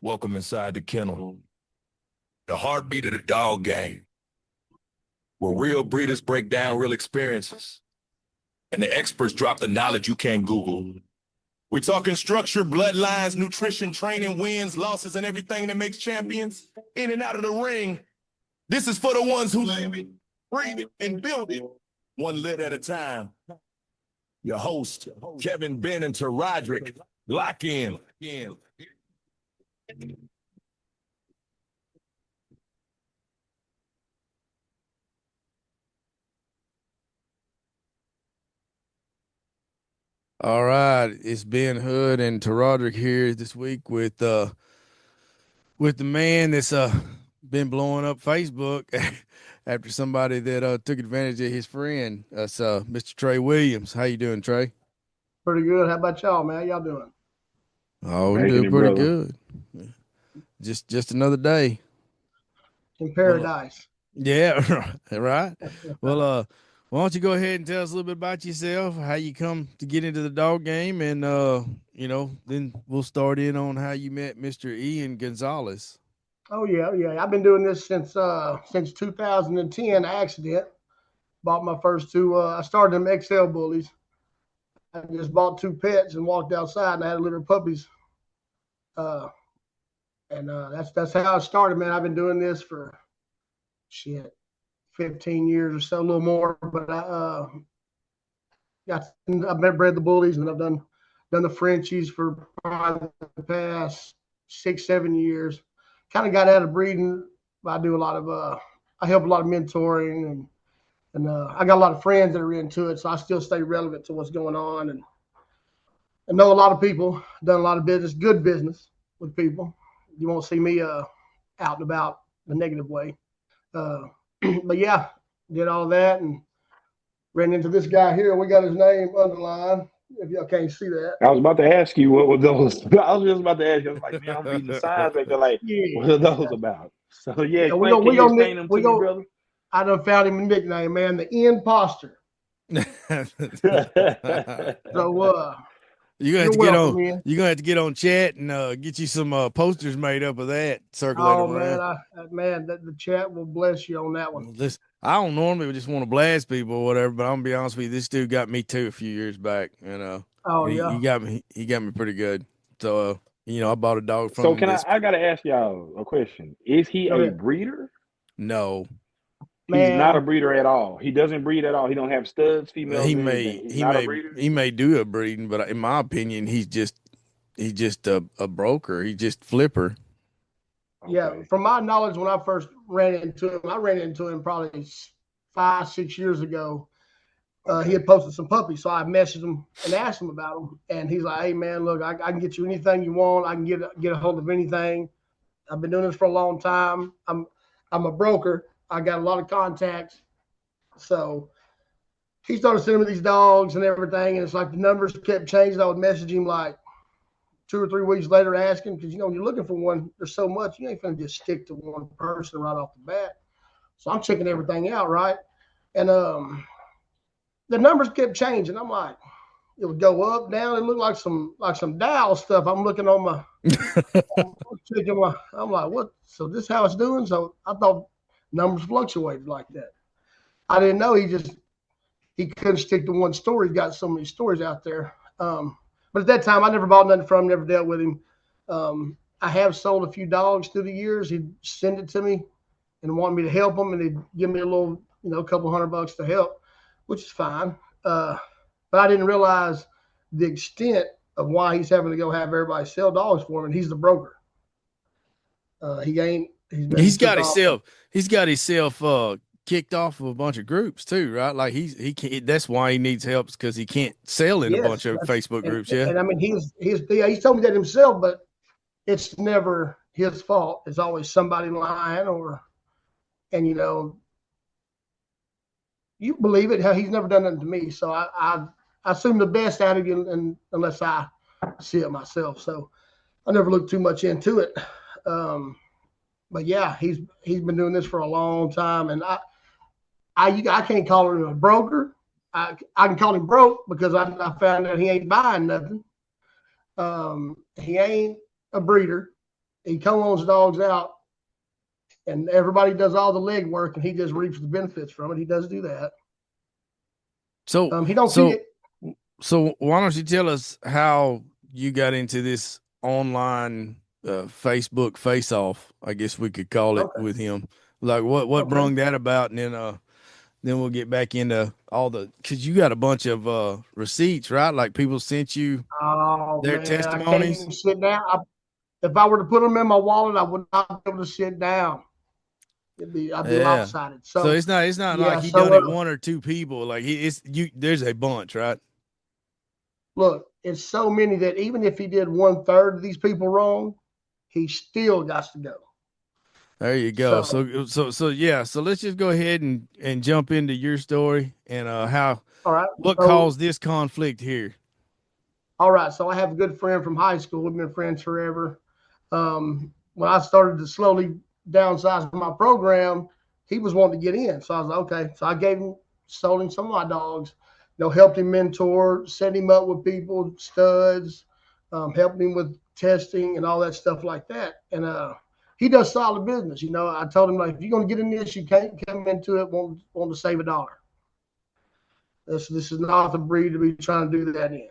Welcome inside the kennel, the heartbeat of the dog game, where real breeders break down real experiences and the experts drop the knowledge you can't Google. We're talking structure, bloodlines, nutrition, training, wins, losses, and everything that makes champions in and out of the ring. This is for the ones who live it, breathe it, and build it, one lit at a time. Your host, Kevin, Ben, and Roderick. Lock in. All right, it's Ben Hood and Roderick here this week with the man that's been blowing up Facebook after somebody that took advantage of his friend. That's Mr. Trey Williams. How you doing, Trey? Pretty good. How about y'all, man? How y'all doing? Oh, I'm Making doing it, pretty brother. good. Just another day. In Well, paradise. yeah, right. Well, why don't you go ahead and tell us a little bit about yourself, how you come to get into the dog game, and then we'll start in on how you met Mr. Ian Gonzalez. Oh yeah. I've been doing this since 2010. Accident. Bought my first two. I started them XL bullies. I just bought two pets and walked outside and I had a litter of puppies. Uh, that's how I started, man. I've been doing this for 15 years or so, a little more. But I've bred the bullies and I've done the Frenchies for probably the past 6-7 years. Kind of got out of breeding. I do a lot of I help a lot of mentoring and I got a lot of friends that are into it, so I still stay relevant to what's going on and know a lot of people. Done a lot of business, good business with people. You won't see me out and about the negative way. But yeah, did all that and ran into this guy here. We got his name underlined. If y'all can't see that. I was about to ask you what were those. I was just about to ask you. I was like, man, I'm reading the signs back there. Like, Yeah, what are those about? So yeah, yeah. can you explain them to me, brother? I done found him a nickname, man, the imposter. So You're gonna have you're to get welcome, on. man. You're gonna have to get on chat and get you some posters made up of that. Circulate Oh them man, around. the chat will bless you on that one. Listen, I don't normally just want to blast people or whatever, but I'm gonna be honest with you. This dude got me too a few years back. Oh He yeah, got me. He got me pretty good. So I bought a dog from So him. can I? This I gotta ask y'all a question. Is he go a ahead, breeder? no, He's not a man. breeder at all. He doesn't breed at all. He don't have studs, he females, anything. may He's he not a may breeder. he may do a breeding, but in my opinion, he's just a broker. He's just flipper. Yeah, Okay. from my knowledge, when I first ran into him, I ran into him probably 5-6 years ago. He Okay. had posted some puppies, so I messaged him and asked him about them. And he's like, "Hey man, look, I can get you anything you want. I can get a hold of anything. I've been doing this for a long time. I'm a broker. I got a lot of contacts." So he started sending me these dogs and everything, and it's like the numbers kept changing. I would message him like 2 or 3 weeks later asking because you're looking for one. There's so much you ain't gonna just stick to one person right off the bat. So I'm checking everything out, right? And the numbers kept changing. I'm like, it would go up, down. It looked like some dial stuff. I'm looking on my, I'm checking my. I'm like, what? So this is how it's doing. So I thought numbers fluctuated like that. I didn't know he couldn't stick to one story. He's got so many stories out there. But at that time, I never bought nothing from him, never dealt with him. I have sold a few dogs through the years. He'd send it to me and want me to help him, and he'd give me a little, a couple $100 to help, which is fine. But I didn't realize the extent of why he's having to go have everybody sell dogs for him, and he's the broker. He ain't. He he's got took off. himself. He's got himself kicked off of a bunch of groups too, right? Like he can't. That's why he needs help because he can't sell in a Yes, bunch of that's Facebook groups. Yeah. and I mean he's told me that himself, but it's never his fault. It's always somebody lying and you believe it. He's never done nothing to me, so I assume the best out of you, and unless I see it myself. So I never looked too much into it. But yeah, he's been doing this for a long time, and I can't call him a broker. I can call him broke because I found out he ain't buying nothing. He ain't a breeder. He co-owns dogs out, and everybody does all the leg work, and he just reaps the benefits from it. He does do that. So, He don't so, get so why don't you tell us how you got into this online Facebook face-off? I guess we could call it okay. with him. Like what Okay. brung that about, and then we'll get back into all because you got a bunch of receipts, right? Like people sent you Oh their man, I can't testimonies. even sit down. If I were to put them in my wallet, I would not be able to sit down. I'd be Yeah. lopsided. So So it's not yeah. like he So done it one or two people. Like it's you. There's a bunch, right? look, it's so many that even if he did 1/3 of these people wrong, he still got to go. There you go. So yeah. So let's just go ahead and jump into your story and how All right. what So caused this conflict here. all right. So I have a good friend from high school. We've been friends forever. When I started to slowly downsize my program, he was wanting to get in. So I was like, okay. So I sold him some of my dogs, helped him mentor, set him up with people, studs, helped him with testing and all that stuff like that. And he does solid business. I told him, like, if you're going to get in this, you can't come into it want to save a dollar. This is not the breed to be trying to do that in.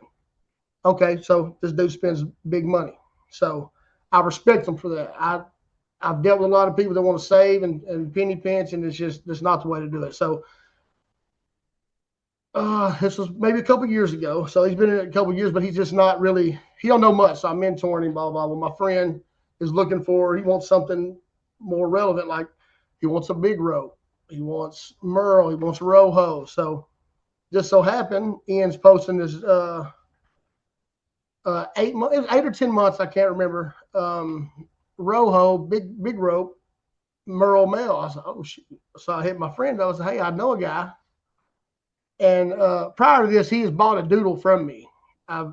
Okay, so this dude spends big money. So I respect him for that. I've dealt with a lot of people that want to save and penny pinch, and that's not the way to do it. So this was maybe a couple years ago. So he's been in it a couple years, but he's just not really, he don't know much. So I'm mentoring him, blah, blah, blah. Well, my friend is looking he wants something more relevant, like he wants a big rope. He wants Merle. He wants Rojo. So just so happened, Ian's posting this 8 or 10 months, I can't remember. Rojo, big rope, Merle male. I said, oh shit. So I hit my friend. I said, hey, I know a guy. And prior to this, he has bought a doodle from me.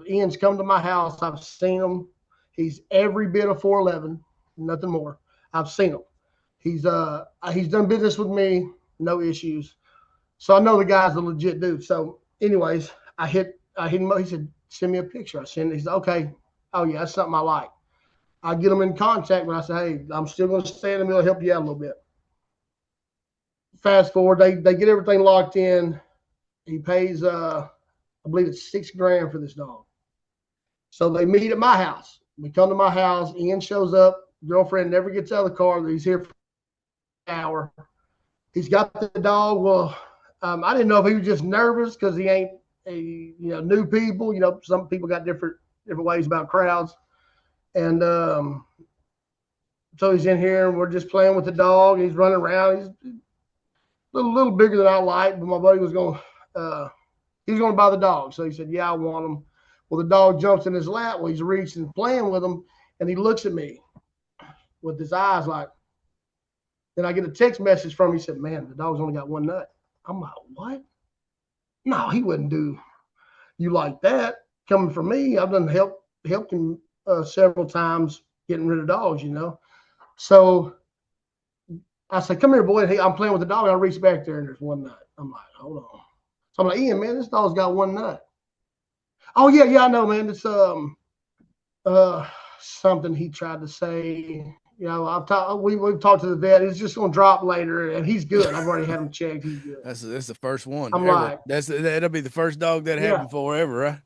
Ian's come to my house. I've seen him. He's every bit of 4'11", nothing more. I've seen him. He's done business with me, no issues. So I know the guy's a legit dude. So, anyways, I hit him up. He said, send me a picture. I sent it. He said, okay. Oh yeah, that's something I like. I get him in contact, but I say, hey, I'm still going to stay in the middle, help you out a little bit. Fast forward, they get everything locked in. He pays, I believe it's $6,000 for this dog. So they meet at my house. We come to my house. Ian shows up. Girlfriend never gets out of the car. He's here for an hour. He's got the dog. Well, I didn't know if he was just nervous because he ain't new people. Some people got different ways about crowds. And so he's in here, and we're just playing with the dog. He's running around. He's a little bigger than I like, but my buddy was going he's going to buy the dog. So he said, yeah, I want him. Well, the dog jumps in his lap. Well, he's reaching, playing with him, and he looks at me with his eyes like. Then I get a text message from him. He said, man, the dog's only got one nut. I'm like, what? No, he wouldn't do you like that. Coming from me, I've done helped him several times getting rid of dogs, So I said, come here, boy. Hey, I'm playing with the dog. I reach back there, and there's one nut. I'm like, hold on. So I'm like, Ian, man, this dog's got one nut. Oh, yeah, I know, man. It's something he tried to say. We've talked to the vet. He's just going to drop later, and he's good. I've already had him checked. He's good. That's the first one. I'm ever. like, that'll be the first dog that happened for ever, right?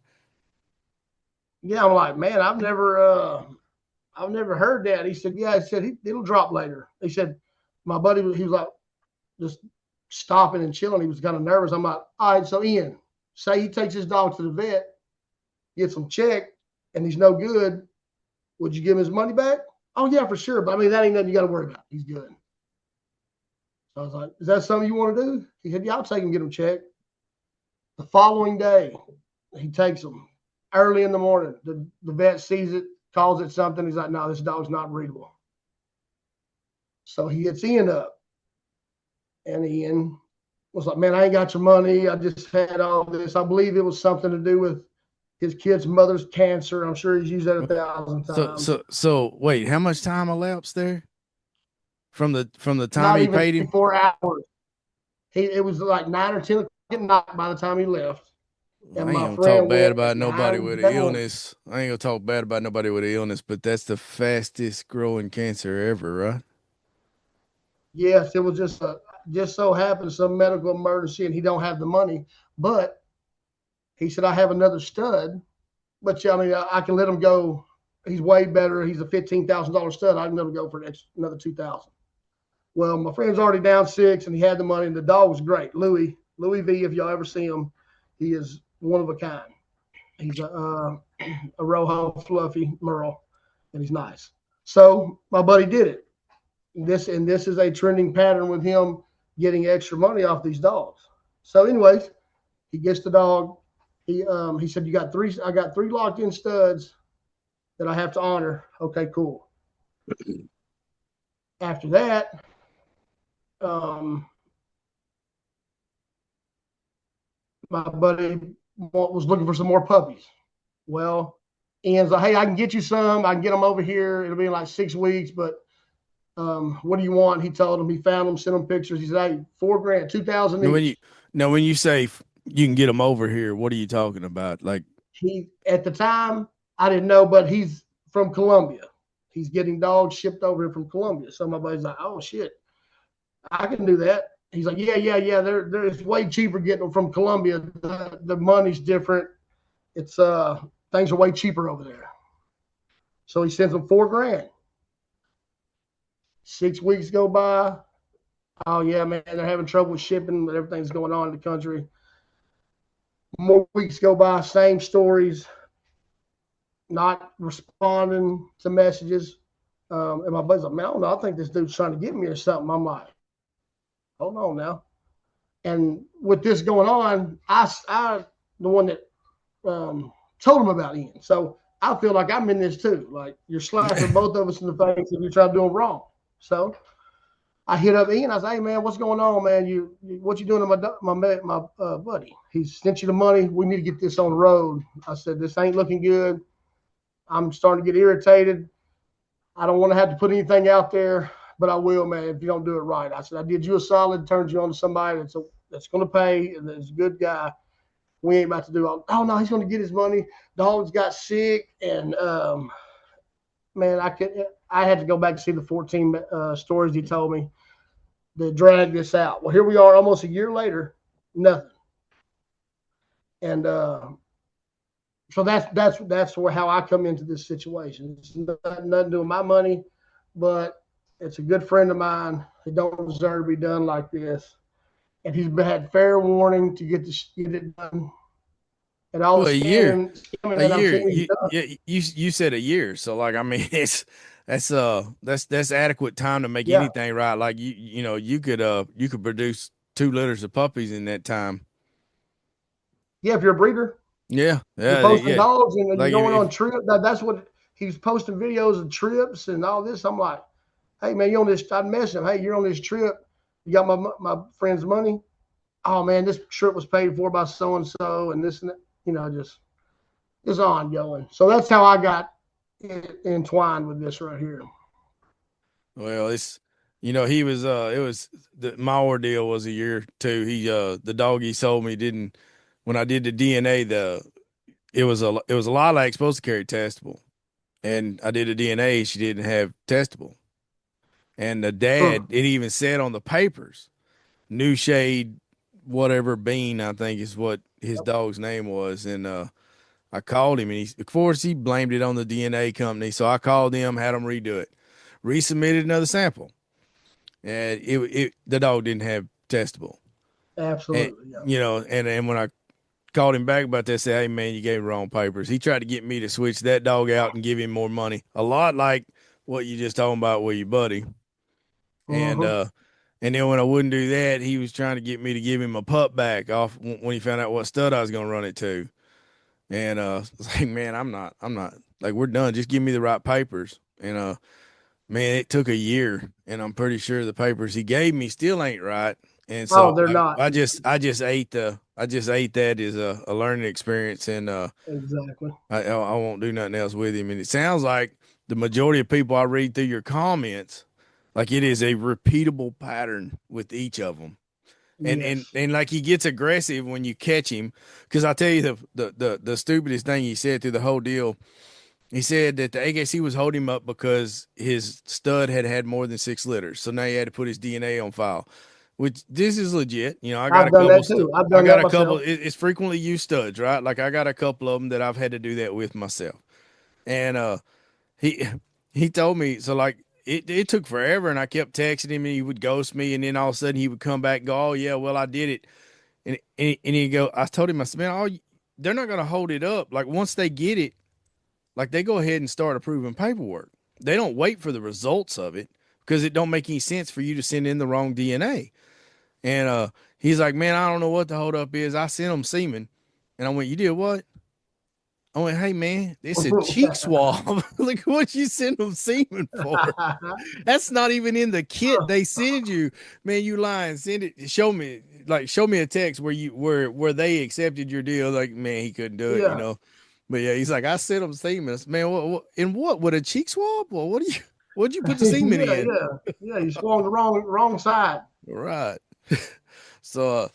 Yeah, I'm like, man, I've never heard that. He said, yeah. He said it'll drop later. He said, my buddy, he was like, just stopping and chilling. He was kind of nervous. I'm like, all right, so Ian, say he takes his dog to the vet, gets him checked, and he's no good. Would you give him his money back? Oh, yeah, for sure. But I mean, that ain't nothing you got to worry about. He's good. So I was like, is that something you want to do? He said, yeah, I'll take him and get him checked. The following day, he takes him early in the morning. The vet sees it, calls it something. He's like, no, this dog's not breedable. So he hits Ian up. And Ian was like, man, I ain't got your money. I just had all this. I believe it was something to do with his kid's mother's cancer. I'm sure he's used that 1,000 times. So wait, how much time elapsed there from the time not he even paid him? 4 hours. It was like 9 or 10 o'clock at night by the time he left. And I ain't my gonna talk friend bad went about nobody hands with an down. illness. I ain't gonna talk bad about nobody with an illness, but that's the fastest growing cancer ever, right? Yes, it was just so happened some medical emergency, and he don't have the money. But he said, I have another stud. But yeah, I mean, I can let him go. He's way better. He's a $15,000 stud. I can let him go for another 2,000. Well, my friend's already down 6, and he had the money, and the dog was great. Louis V. If y'all ever see him, he is one of a kind. He's a Rojo fluffy Merle, and he's nice. So my buddy did it. This is a trending pattern with him getting extra money off these dogs. So, anyways, he gets the dog. He said, "You got 3. I got 3 locked in studs that I have to honor." Okay, cool. After that, my buddy was looking for some more puppies. Well, Ian's like, "Hey, I can get you some. I can get them over here. It'll be in like 6 weeks, but what do you want?" He told him. He found them, sent him pictures. He said, "Hey, $4,000, 2,000 Now, each." when you say you can get them over here, what are you talking about? Like, He at the time I didn't know, but he's from Colombia. He's getting dogs shipped over here from Colombia. So my buddy's like, "Oh shit, I can do that." He's like, "Yeah. It's way cheaper getting them from Colombia. The money's different. It's things are way cheaper over there." So he sends them $4,000. 6 weeks go by. Oh yeah, man, they're having trouble with shipping, but everything's going on in the country. More weeks go by, same stories, not responding to messages. And my buddy's like, "Man, I don't know. I think this dude's trying to get me or something." I'm like, "Hold on now." And with this going on, I the one that told him about Ian. So I feel like I'm in this too. Like you're slapping both of us in the face if you're trying to do them wrong. So I hit up Ian. I said, "Hey man, what's going on, man? What you doing to my buddy? He sent you the money. We need to get this on the road." I said, "This ain't looking good. I'm starting to get irritated. I don't want to have to put anything out there, but I will, man, if you don't do it right." I said, "I did you a solid, turned you on to somebody that's going to pay and that's a good guy. We ain't about to do all." "Oh no, he's going to get his money. Dogs got sick, and man, I had to go back to see the 14 stories he told me to drag this out." Well, here we are, almost a year later, nothing. And so that's where how I come into this situation. It's nothing to do with my money, but it's a good friend of mine. He don't deserve to be done like this, and he's had fair warning to get it done. And all well, the scamming a that I'm year. seeing he's done. You said a year, so like, I mean, that's adequate time to make Yeah, anything right. Like you could produce 2 litters of puppies in that time. yeah. If you're a breeder, Yeah, you're yeah, posting yeah. dogs and you're Like going if on trips. That's what he's posting videos of trips and all this. I'm like, "Hey man, you on this?" I'd message him, "Hey, you're on this trip. You got my friend's money? Oh man, this trip was paid for by so and so, and this and that." Just ongoing. So that's how I got entwined with this right here. Well, he was my ordeal was a year too. The dog he sold me didn't, when I did the DNA, it was a lot like supposed to carry testable, and I did the DNA, she didn't have testable, and the dad, it even said on the papers, New Shade whatever Bean, I think is what his dog's name was, and I called him, and of course he blamed it on the DNA company, so I called him, had him redo it, resubmitted another sample. And the dog didn't have testable. And Absolutely. Yeah. and when I called him back about that, said, "Hey man, you gave me wrong papers." He tried to get me to switch that dog out and give him more money. A lot like what you just talking about with your buddy. And Mm-hmm. and then when I wouldn't do that, he was trying to get me to give him a pup back off when he found out what stud I was gonna run it to. And it's like, man, I'm not like, we're done. Just give me the right papers. And man, it took a year, and I'm pretty sure the papers he gave me still ain't right. And so Oh, they're not. I just ate that as a learning experience, and Exactly. I won't do nothing else with him. And it sounds like the majority of people I read through your comments, like, it is a repeatable pattern with each of them. And like he gets aggressive when you catch him. Because I tell you the stupidest thing he said through the whole deal. He said that the AKC was holding him up because his stud had more than 6 litters. So now he had to put his DNA on file, which this is legit. You know, I got I've done that too. I've done that myself. It's frequently used studs, right? Like I got a couple of them that I've had to do that with myself. And he he told me, so like it took forever, and I kept texting him, and he would ghost me, and then all of a sudden he would come back and go, "Oh yeah, well I did it," and he'd go. I told him, I said, "Man, they're not gonna hold it up. Like once they get it, like they go ahead and start approving paperwork. They don't wait for the results of it because it don't make any sense for you to send in the wrong DNA." And he's like, "Man, I don't know what the hold up is. I sent them semen," and I went, "You did what?" I went, "Hey man, it's a cheek swab. Like what you send them semen for? That's not even in the kit they send you. Man, you lying. Send it. Show me a text where they accepted your deal." Like, man, he couldn't do it, you know. But yeah, he's like, "I sent them semen." Man, what with a cheek swab? Well, what'd you put the semen in? Yeah, you swung the wrong side. Right. So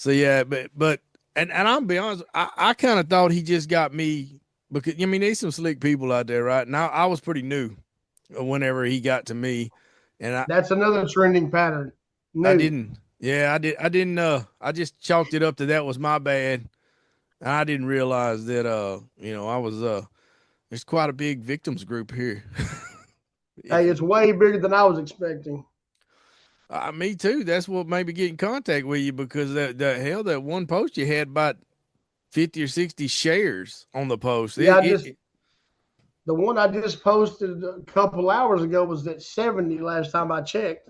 yeah, but and I'm be honest, I kind of thought he just got me because I mean there's some slick people out there, right? And I was pretty new whenever he got to me, and that's another trending pattern. I didn't I just chalked it up to that was my bad. I didn't realize that I was there's quite a big victims group here. Hey, it's way bigger than I was expecting. Me too. That's what made me get in contact with you because that one post you had about 50 or 60 shares on the post. Yeah, the one I just posted a couple hours ago was at 70 last time I checked.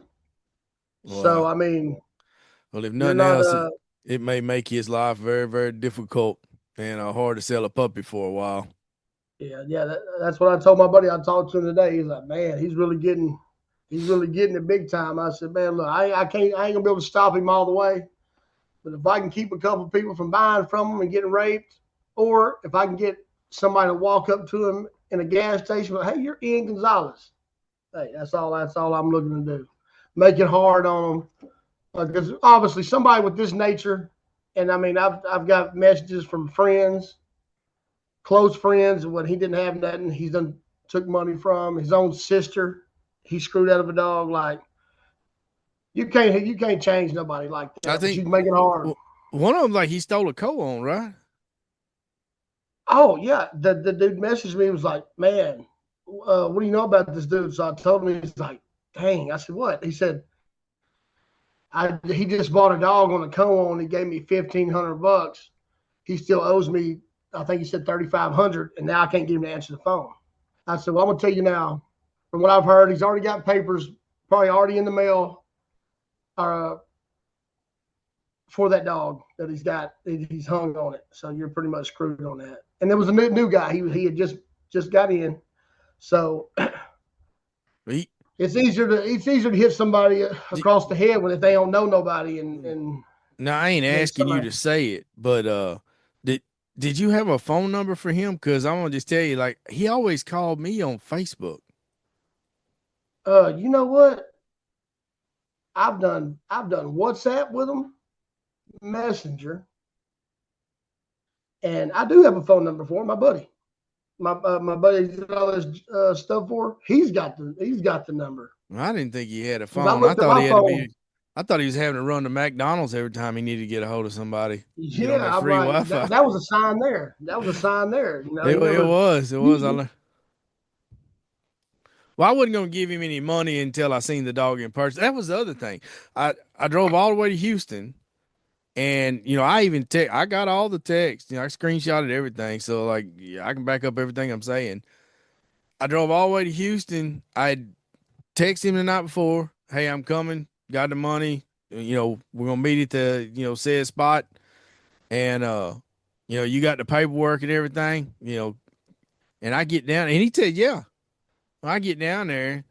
Wow. So I mean, well, if nothing else, it may make his life very, very difficult and hard to sell a puppy for a while. Yeah, that's what I told my buddy. I talked to him today. He's like, "Man, he's really getting it big time." I said, "Man, look, I ain't gonna be able to stop him all the way, but if I can keep a couple people from buying from him and getting raped, or if I can get somebody to walk up to him in a gas station, like, hey, you're Ian Gonzalez. Hey, that's all I'm looking to do. Make it hard on him because obviously somebody with this nature, and I mean, I've got messages from friends, close friends, when he didn't have nothing, he's done took money from his own sister. He screwed out of a dog. Like you can't change nobody like that. I think you can make it hard. One of them, like he stole a co-on, right? Oh yeah, the dude messaged me. He was like, "Man, what do you know about this dude?" So I told him. He's like, "Dang." I said, "What?" He said, "He just bought a dog on a co-on. He gave me $1,500. He still owes me. I think he said $3,500, and now I can't get him to answer the phone." I said, "Well, I'm gonna tell you now. From what I've heard, he's already got papers, probably already in the mail, for that dog that he's got. He's hung on it. So you're pretty much screwed on that." And there was a new guy. He had just got in. So it's easier to hit somebody across the head when if they don't know nobody. And now I ain't asking you to say it, but did you have a phone number for him? Because I'm gonna just tell you, like he always called me on Facebook. You know what? I've done WhatsApp with him, Messenger, and I do have a phone number for him. My buddy, my buddy did all this stuff for. He's got the number. I didn't think he had a phone. I thought he was having to run to McDonald's every time he needed to get a hold of somebody. Yeah, free Wi-Fi. That was a sign there. You know, it was. Well, I wasn't going to give him any money until I seen the dog in person. That was the other thing. I drove all the way to Houston, and I got all the texts. I screenshotted everything, so like I can back up everything I'm saying. I drove all the way to Houston. I texted him the night before. Hey, I'm coming. Got the money. We're gonna meet at the said spot, and you got the paperwork and everything. And I get down, and he said, yeah. When I get down there,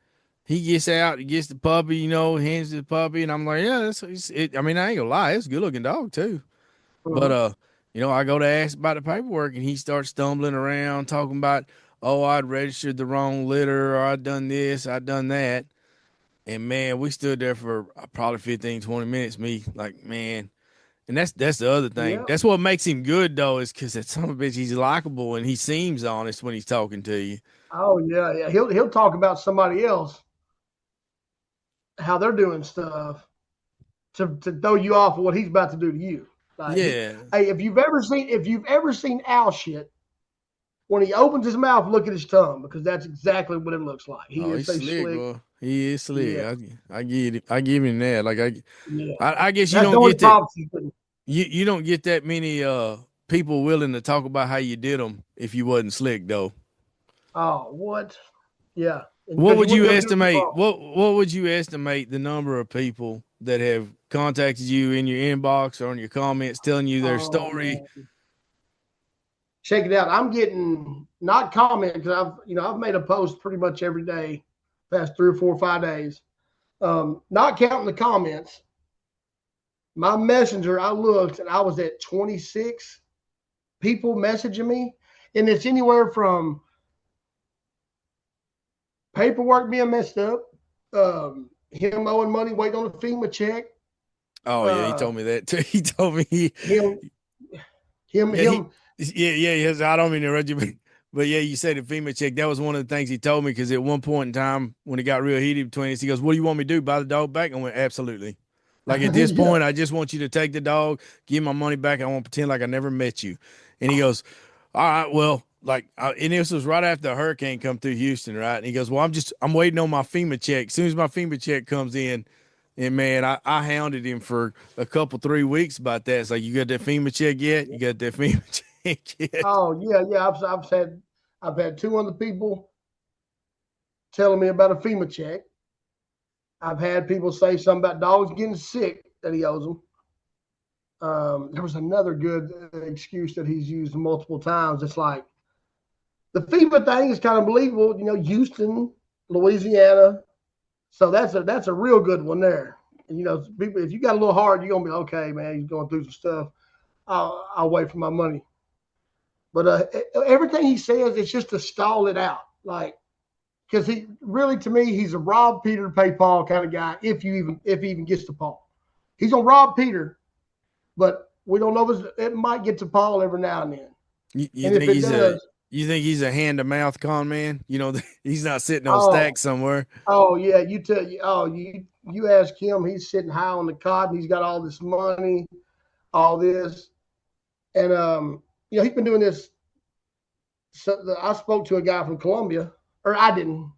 he gets out, he gets the puppy, hands the puppy, and I'm like, yeah, that's it. I mean, I ain't gonna lie, it's a good looking dog too. Mm-hmm. But I go to ask about the paperwork, and he starts stumbling around talking about, oh, I'd registered the wrong litter, or I'd done this, I'd done that. And man, we stood there for probably 15, 20 minutes. Me, like, man. And that's the other thing. Yeah. That's what makes him good though, is because that son of a bitch, he's likable and he seems honest when he's talking to you. Oh yeah, yeah. He'll talk about somebody else, how they're doing stuff to throw you off of what he's about to do to you. Like, Yeah. hey, if you've ever seen Al shit, when he opens his mouth, look at his tongue, because that's exactly what it looks like. He is He's so slick, slick. bro. He is slick. Yeah. I give him that. Like Yeah. I guess you That's the don't only get that. problem he's been. You don't get that many people willing to talk about how you did them if you wasn't slick though. Oh, what? Yeah. What would Because you wouldn't be able to do it estimate? wrong. What would you estimate the number of people that have contacted you in your inbox or in your comments telling you their Oh, story? man. Check it out. I'm getting not comment because I've made a post pretty much every day, past 3 or 4 or 5 days. Not counting the comments. My messenger, I looked and I was at 26 people messaging me, and it's anywhere from paperwork being messed up, him owing money, waiting on a FEMA check. Oh yeah, he told me that too. He told me him. Yes. I don't mean to interrupt you, but yeah, you said the FEMA check. That was one of the things he told me, because at one point in time when it got real heated between us, he goes, "What do you want me to do? Buy the dog back?" I went, "Absolutely." Like at this point, I just want you to take the dog, give my money back. I want to pretend like I never met you. And he goes, "All right, well." And this was right after a hurricane come through Houston, right? And he goes, "Well, I'm waiting on my FEMA check. As soon as my FEMA check comes in," and man, I hounded him for a couple 3 weeks about that. It's like, "You got that FEMA check yet? You got that FEMA check yet?" Oh yeah. I've had 2 other people telling me about a FEMA check. I've had people say something about dogs getting sick that he owes them. There was another good excuse that he's used multiple times. It's like the FEMA thing is kind of believable. Houston, Louisiana. So that's a real good one there. And, people, if you got a little hard, you're gonna be okay, man. He's going through some stuff. I'll wait for my money. But everything he says, it's just to stall it out, like, because he really, to me, he's a rob Peter to pay Paul kind of guy. If he even gets to Paul, he's gonna rob Peter, but we don't know if it might get to Paul every now and then. You think he's a hand to mouth con man? He's not sitting on stacks somewhere. Oh yeah, you ask him, he's sitting high on the cot and he's got all this money, all this, and he's been doing this. So I spoke to a guy from Colombia, or I didn't,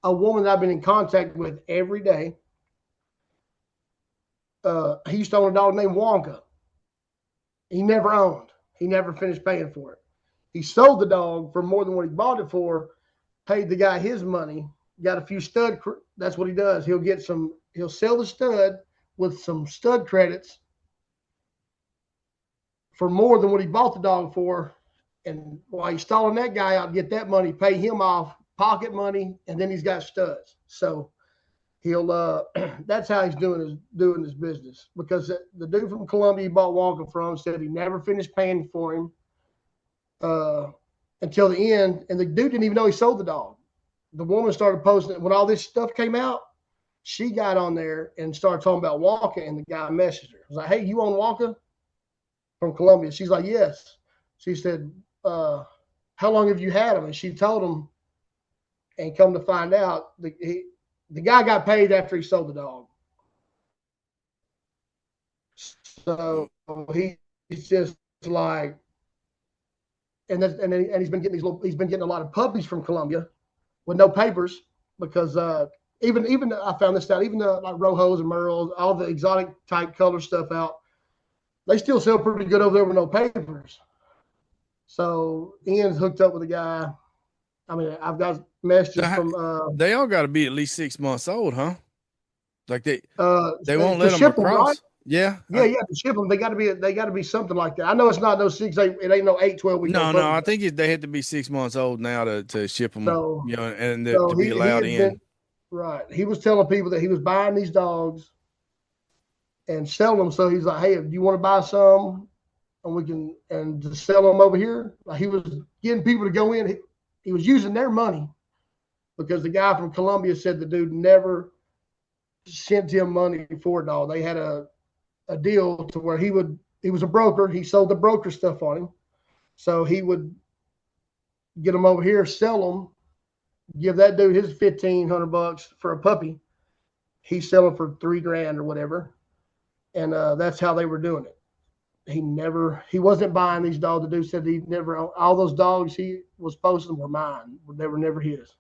a woman that I've been in contact with every day. He used to own a dog named Wonka. He never owned. He never finished paying for it. He sold the dog for more than what he bought it for, paid the guy his money, got a few stud. That's what he does. He'll sell the stud with some stud credits for more than what he bought the dog for. And while he's stalling that guy out, get that money, pay him off pocket money, and then he's got studs. So he'll that's how he's doing his business. Because the dude from Colombia he bought Wonka from said he never finished paying for him until the end, and the dude didn't even know he sold the dog. The woman started posting when all this stuff came out. She got on there and started talking about Wonka, and the guy messaged her. I was like, "Hey, you own Wonka?" From Colombia. She's like, "Yes." She said, "How long have you had him?" And she told him, and come to find out, the guy got paid after he sold the dog. So he's just like, and he's been getting a lot of puppies from Colombia with no papers, because even I found this out, even the like Rojos and Merles, all the exotic type color stuff out, they still sell pretty good over there with no papers. So Ian's hooked up with a guy. I mean, I've got messages from. They all got to be at least 6 months old, huh? Like they won't let them ship them, across. right? Yeah. To ship them, they got to be something like that. I know it's not no 6, 8. It ain't no 8, 12 weeks. No. I think they had to be 6 months old now to ship them. So, and to be allowed in. Right. He was telling people that he was buying these dogs and selling them. So he's like, "Hey, do you want to buy some? And we can to sell them over here." Like, he was getting people to go in. He was using their money, because the guy from Colombia said the dude never sent him money for a dog. They had a deal to where he was a broker. He sold the broker stuff on him. So he would get them over here, sell them, give that dude his $1,500 for a puppy. He's selling for $3,000 or whatever. And that's how they were doing it. He wasn't buying these dogs. The dude said he never, all those dogs he was posting were mine. They were never his.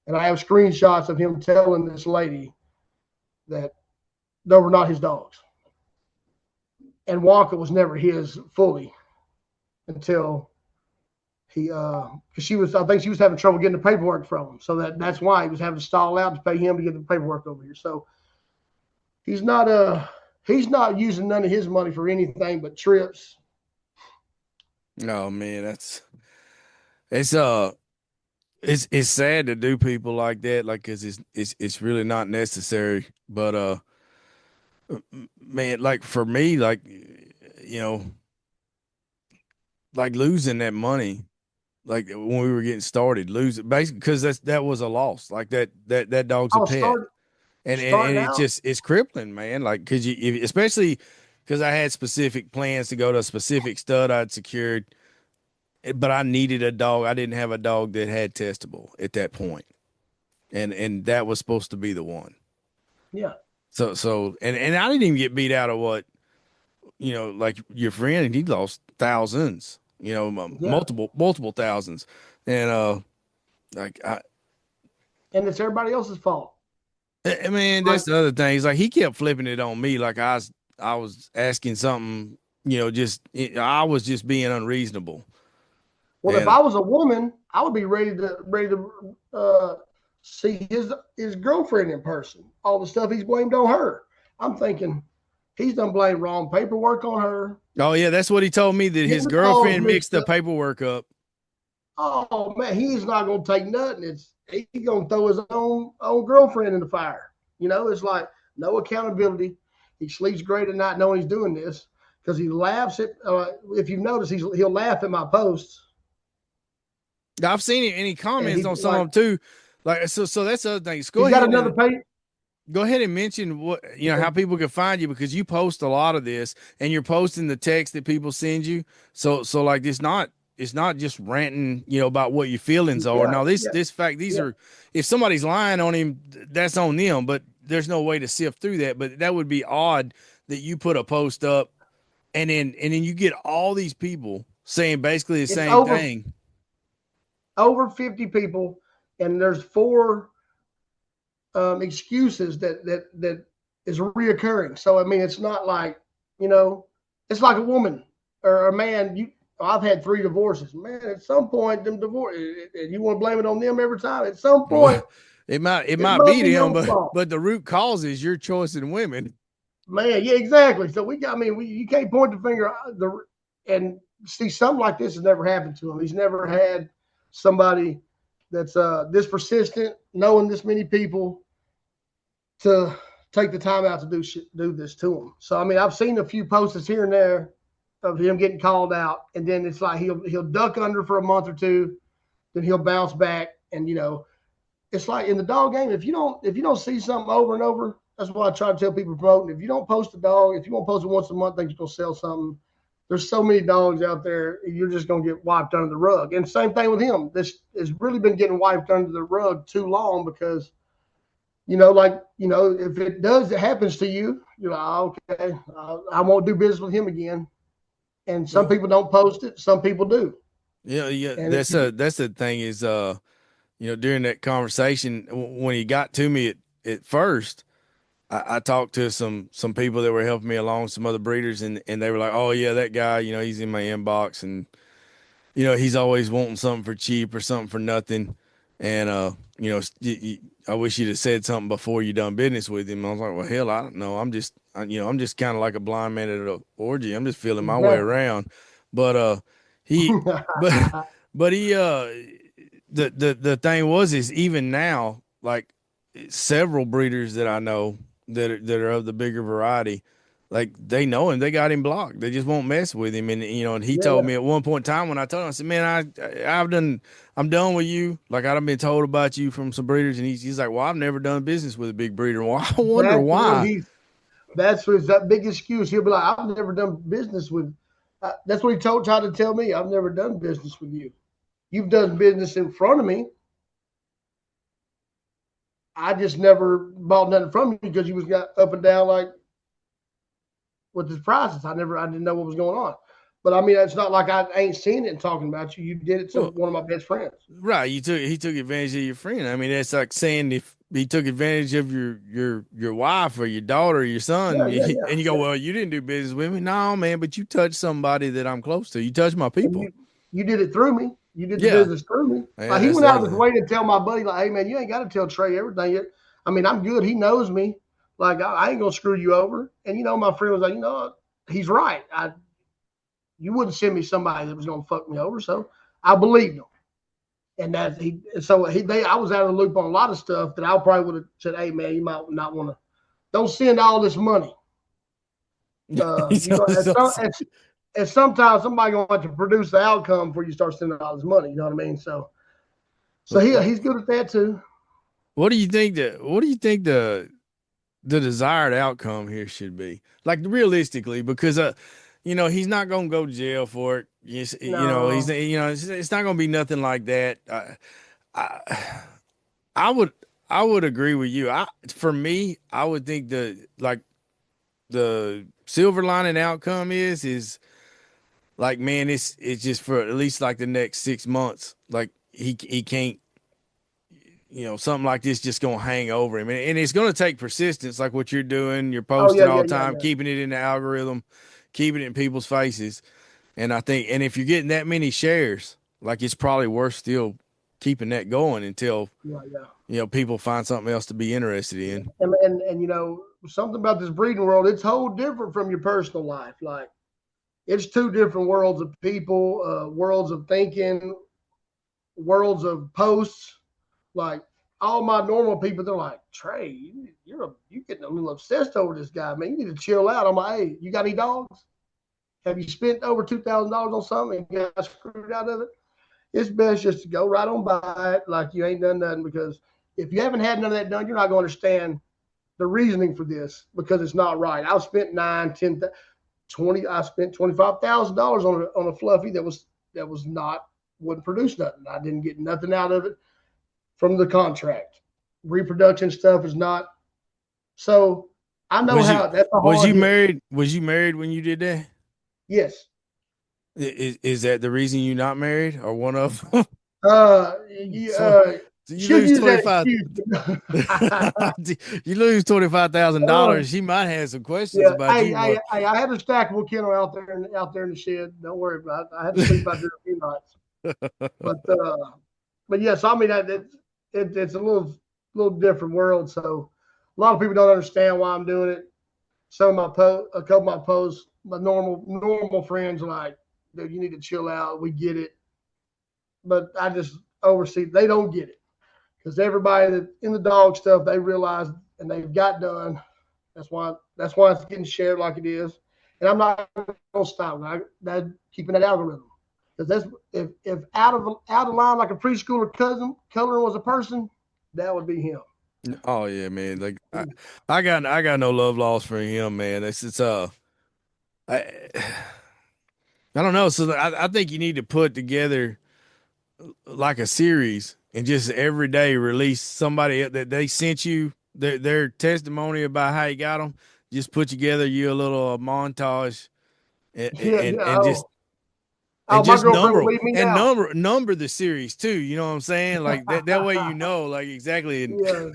And I have screenshots of him telling this lady that they were not his dogs. And Walker was never his fully until he, because I think she was having trouble getting the paperwork from him. So that's why he was having to stall out to pay him to get the paperwork over here. So he's not using none of his money for anything but trips. No, man, it's sad to do people like that, like, cause it's really not necessary. But man, like for me, like, you know, like losing that money, like when we were getting started, losing basically because that was a loss. Like that dog's a pet, and it's crippling, man. Like because especially because I had specific plans to go to a specific stud I'd secured. But I needed a dog. I didn't have a dog that had testable at that point. And that was supposed to be the one. Yeah. So I didn't even get beat out of what, you know, like your friend, he lost thousands, you know, multiple thousands. And and it's everybody else's fault. I mean, that's the other thing. It's like he kept flipping it on me like I was asking something, you know, I was just being unreasonable. Well, if I was a woman, I would be ready to see his girlfriend in person. All the stuff he's blamed on her. I'm thinking he's done blamed wrong paperwork on her. Oh yeah, that's what he told me, that his girlfriend mixed the paperwork up. Oh man, he's not gonna take nothing. He's gonna throw his own girlfriend in the fire. You know, it's like no accountability. He sleeps great at night knowing he's doing this because he laughs at. If you've noticed, he'll laugh at my posts. I've seen it, and he comments on some of them too. Like so that's the other thing. Go ahead and mention what how people can find you, because you post a lot of this, and you're posting the text that people send you. So like it's not just ranting, about what your feelings are. No, this fact, these are, if somebody's lying on him, that's on them. But there's no way to sift through that. But that would be odd that you put a post up, and then you get all these people saying basically the same thing. Over 50 people, and there's 4 excuses that is reoccurring. So I mean, it's not like it's like a woman or a man. I've had 3 divorces. Man, at some point, them divorce, and you want to blame it on them every time. At some point, it might be them, but the root cause is your choice in women. Man, yeah, exactly. So you can't point the finger and see something like this has never happened to him. He's never had somebody that's this persistent, knowing this many people, to take the time out to do this to him. So I mean, I've seen a few posts here and there of him getting called out, and then it's like he'll duck under for a month or 2, then he'll bounce back, and it's like in the dog game. If you don't see something over and over, that's why I try to tell people promoting. If you don't post a dog, if you won't post it once a month, think you're gonna sell something. There's so many dogs out there, you're just going to get wiped under the rug. And same thing with him. This has really been getting wiped under the rug too long because, if it happens to you, you're like, okay, I won't do business with him again. And some people don't post it. Some people do. Yeah. And that's the thing is, during that conversation, when he got to me at first, I talked to some people that were helping me along, some other breeders, and they were like, oh, yeah, that guy, he's in my inbox, and, he's always wanting something for cheap or something for nothing. And, I wish you'd have said something before you done business with him. I was like, well, hell, I don't know. I'm just kind of like a blind man at an orgy. I'm just feeling my way around. But the thing is even now, like several breeders that I know that are of the bigger variety, like they know him, they got him blocked. They just won't mess with him. And and he told me at one point in time when I told him, I said, man, I'm done with you. Like I've been told about you from some breeders, and he's like, well, I've never done business with a big breeder. Well, I wonder why. That's that big excuse. He'll be like, I've never done business with. That's what he tried to tell me. I've never done business with you. You've done business in front of me. I just never bought nothing from you because you was got up and down like with his prices. I didn't know what was going on. But I mean, it's not like I ain't seen it and talking about you. You did it to one of my best friends. Right. He took advantage of your friend. I mean, that's like saying if he took advantage of your wife or your daughter or your son, and you go, well, you didn't do business with me. No, man, but you touched somebody that I'm close to. You touched my people. You did it through me. You did the business through me. Yeah, like he went out of his way to tell my buddy, like, hey man, you ain't got to tell Trey everything yet. I mean, I'm good. He knows me. Like I ain't gonna screw you over. And my friend was like, he's right. You wouldn't send me somebody that was gonna fuck me over. So I believed him. And I was out of the loop on a lot of stuff that I probably would have said, hey man, you might not want to. Don't send all this money. And sometimes somebody gonna have to produce the outcome before you start sending all this money. You know what I mean? So he's good at that too. What do you think the desired outcome here should be? Like realistically, because he's not gonna go to jail for it. It's not gonna be nothing like that. I would agree with you. For me, I would think the silver lining outcome is like, man, it's just for at least like the next 6 months. Like he can't, something like this just gonna hang over him, and it's gonna take persistence, like what you're doing. You're posting all the time, keeping it in the algorithm, keeping it in people's faces. And I think, and if you're getting that many shares, like it's probably worth still keeping that going until people find something else to be interested in. And something about this breeding world, it's whole different from your personal life. Like it's two different worlds of people, worlds of thinking, worlds of posts. Like all my normal people, they're like, Trey, you're getting a little obsessed over this guy, man. You need to chill out. I'm like, hey, you got any dogs? Have you spent over $2,000 on something and you got screwed out of it? It's best just to go right on by it like you ain't done nothing, because if you haven't had none of that done, you're not going to understand the reasoning for this, because it's not right. I spent I spent $25,000 on a fluffy that wouldn't produce nothing. I didn't get nothing out of it from the contract. Reproduction stuff is not. So I know that's a hard Was you hit. married? Was you married when you did that? Yes. Is that the reason you're not married, or one of them? You lose you lose $25,000. She might have some questions about you. I had a stackable kennel out there in the shed. Don't worry about it. I had to sleep out there a few nights. But yes, I mean it's a little different world. So a lot of people don't understand why I'm doing it. A couple of my posts, my normal friends are like, dude, you need to chill out. We get it. But I just oversee, they don't get it. Because everybody that in the dog stuff, they realize and they've got done. That's why it's getting shared like it is. And I'm not gonna stop. Keeping that algorithm. Because that's if out of line like a preschooler coloring was a person, that would be him. Oh yeah, man. Like I got no love lost for him, man. I don't know. So I think you need to put together like a series and just every day release somebody that they sent you their testimony about how you got them. Just put together a little montage and just number the series too. You know what I'm saying? Like that way like exactly and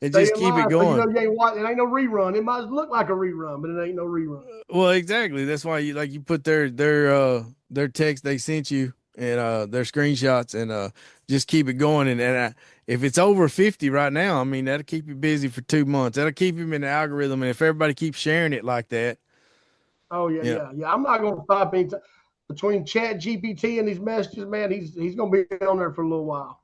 just keep it going. So it ain't no rerun. It might look like a rerun, but it ain't no rerun. Well, exactly. That's why you put their text they sent you and their screenshots and just keep it going. And if it's over 50 right now, I mean that'll keep you busy for 2 months. That'll keep him in the algorithm. And if everybody keeps sharing it like that. Oh yeah. I'm not gonna stop anytime. Between Chat GPT and these messages, man, he's gonna be on there for a little while.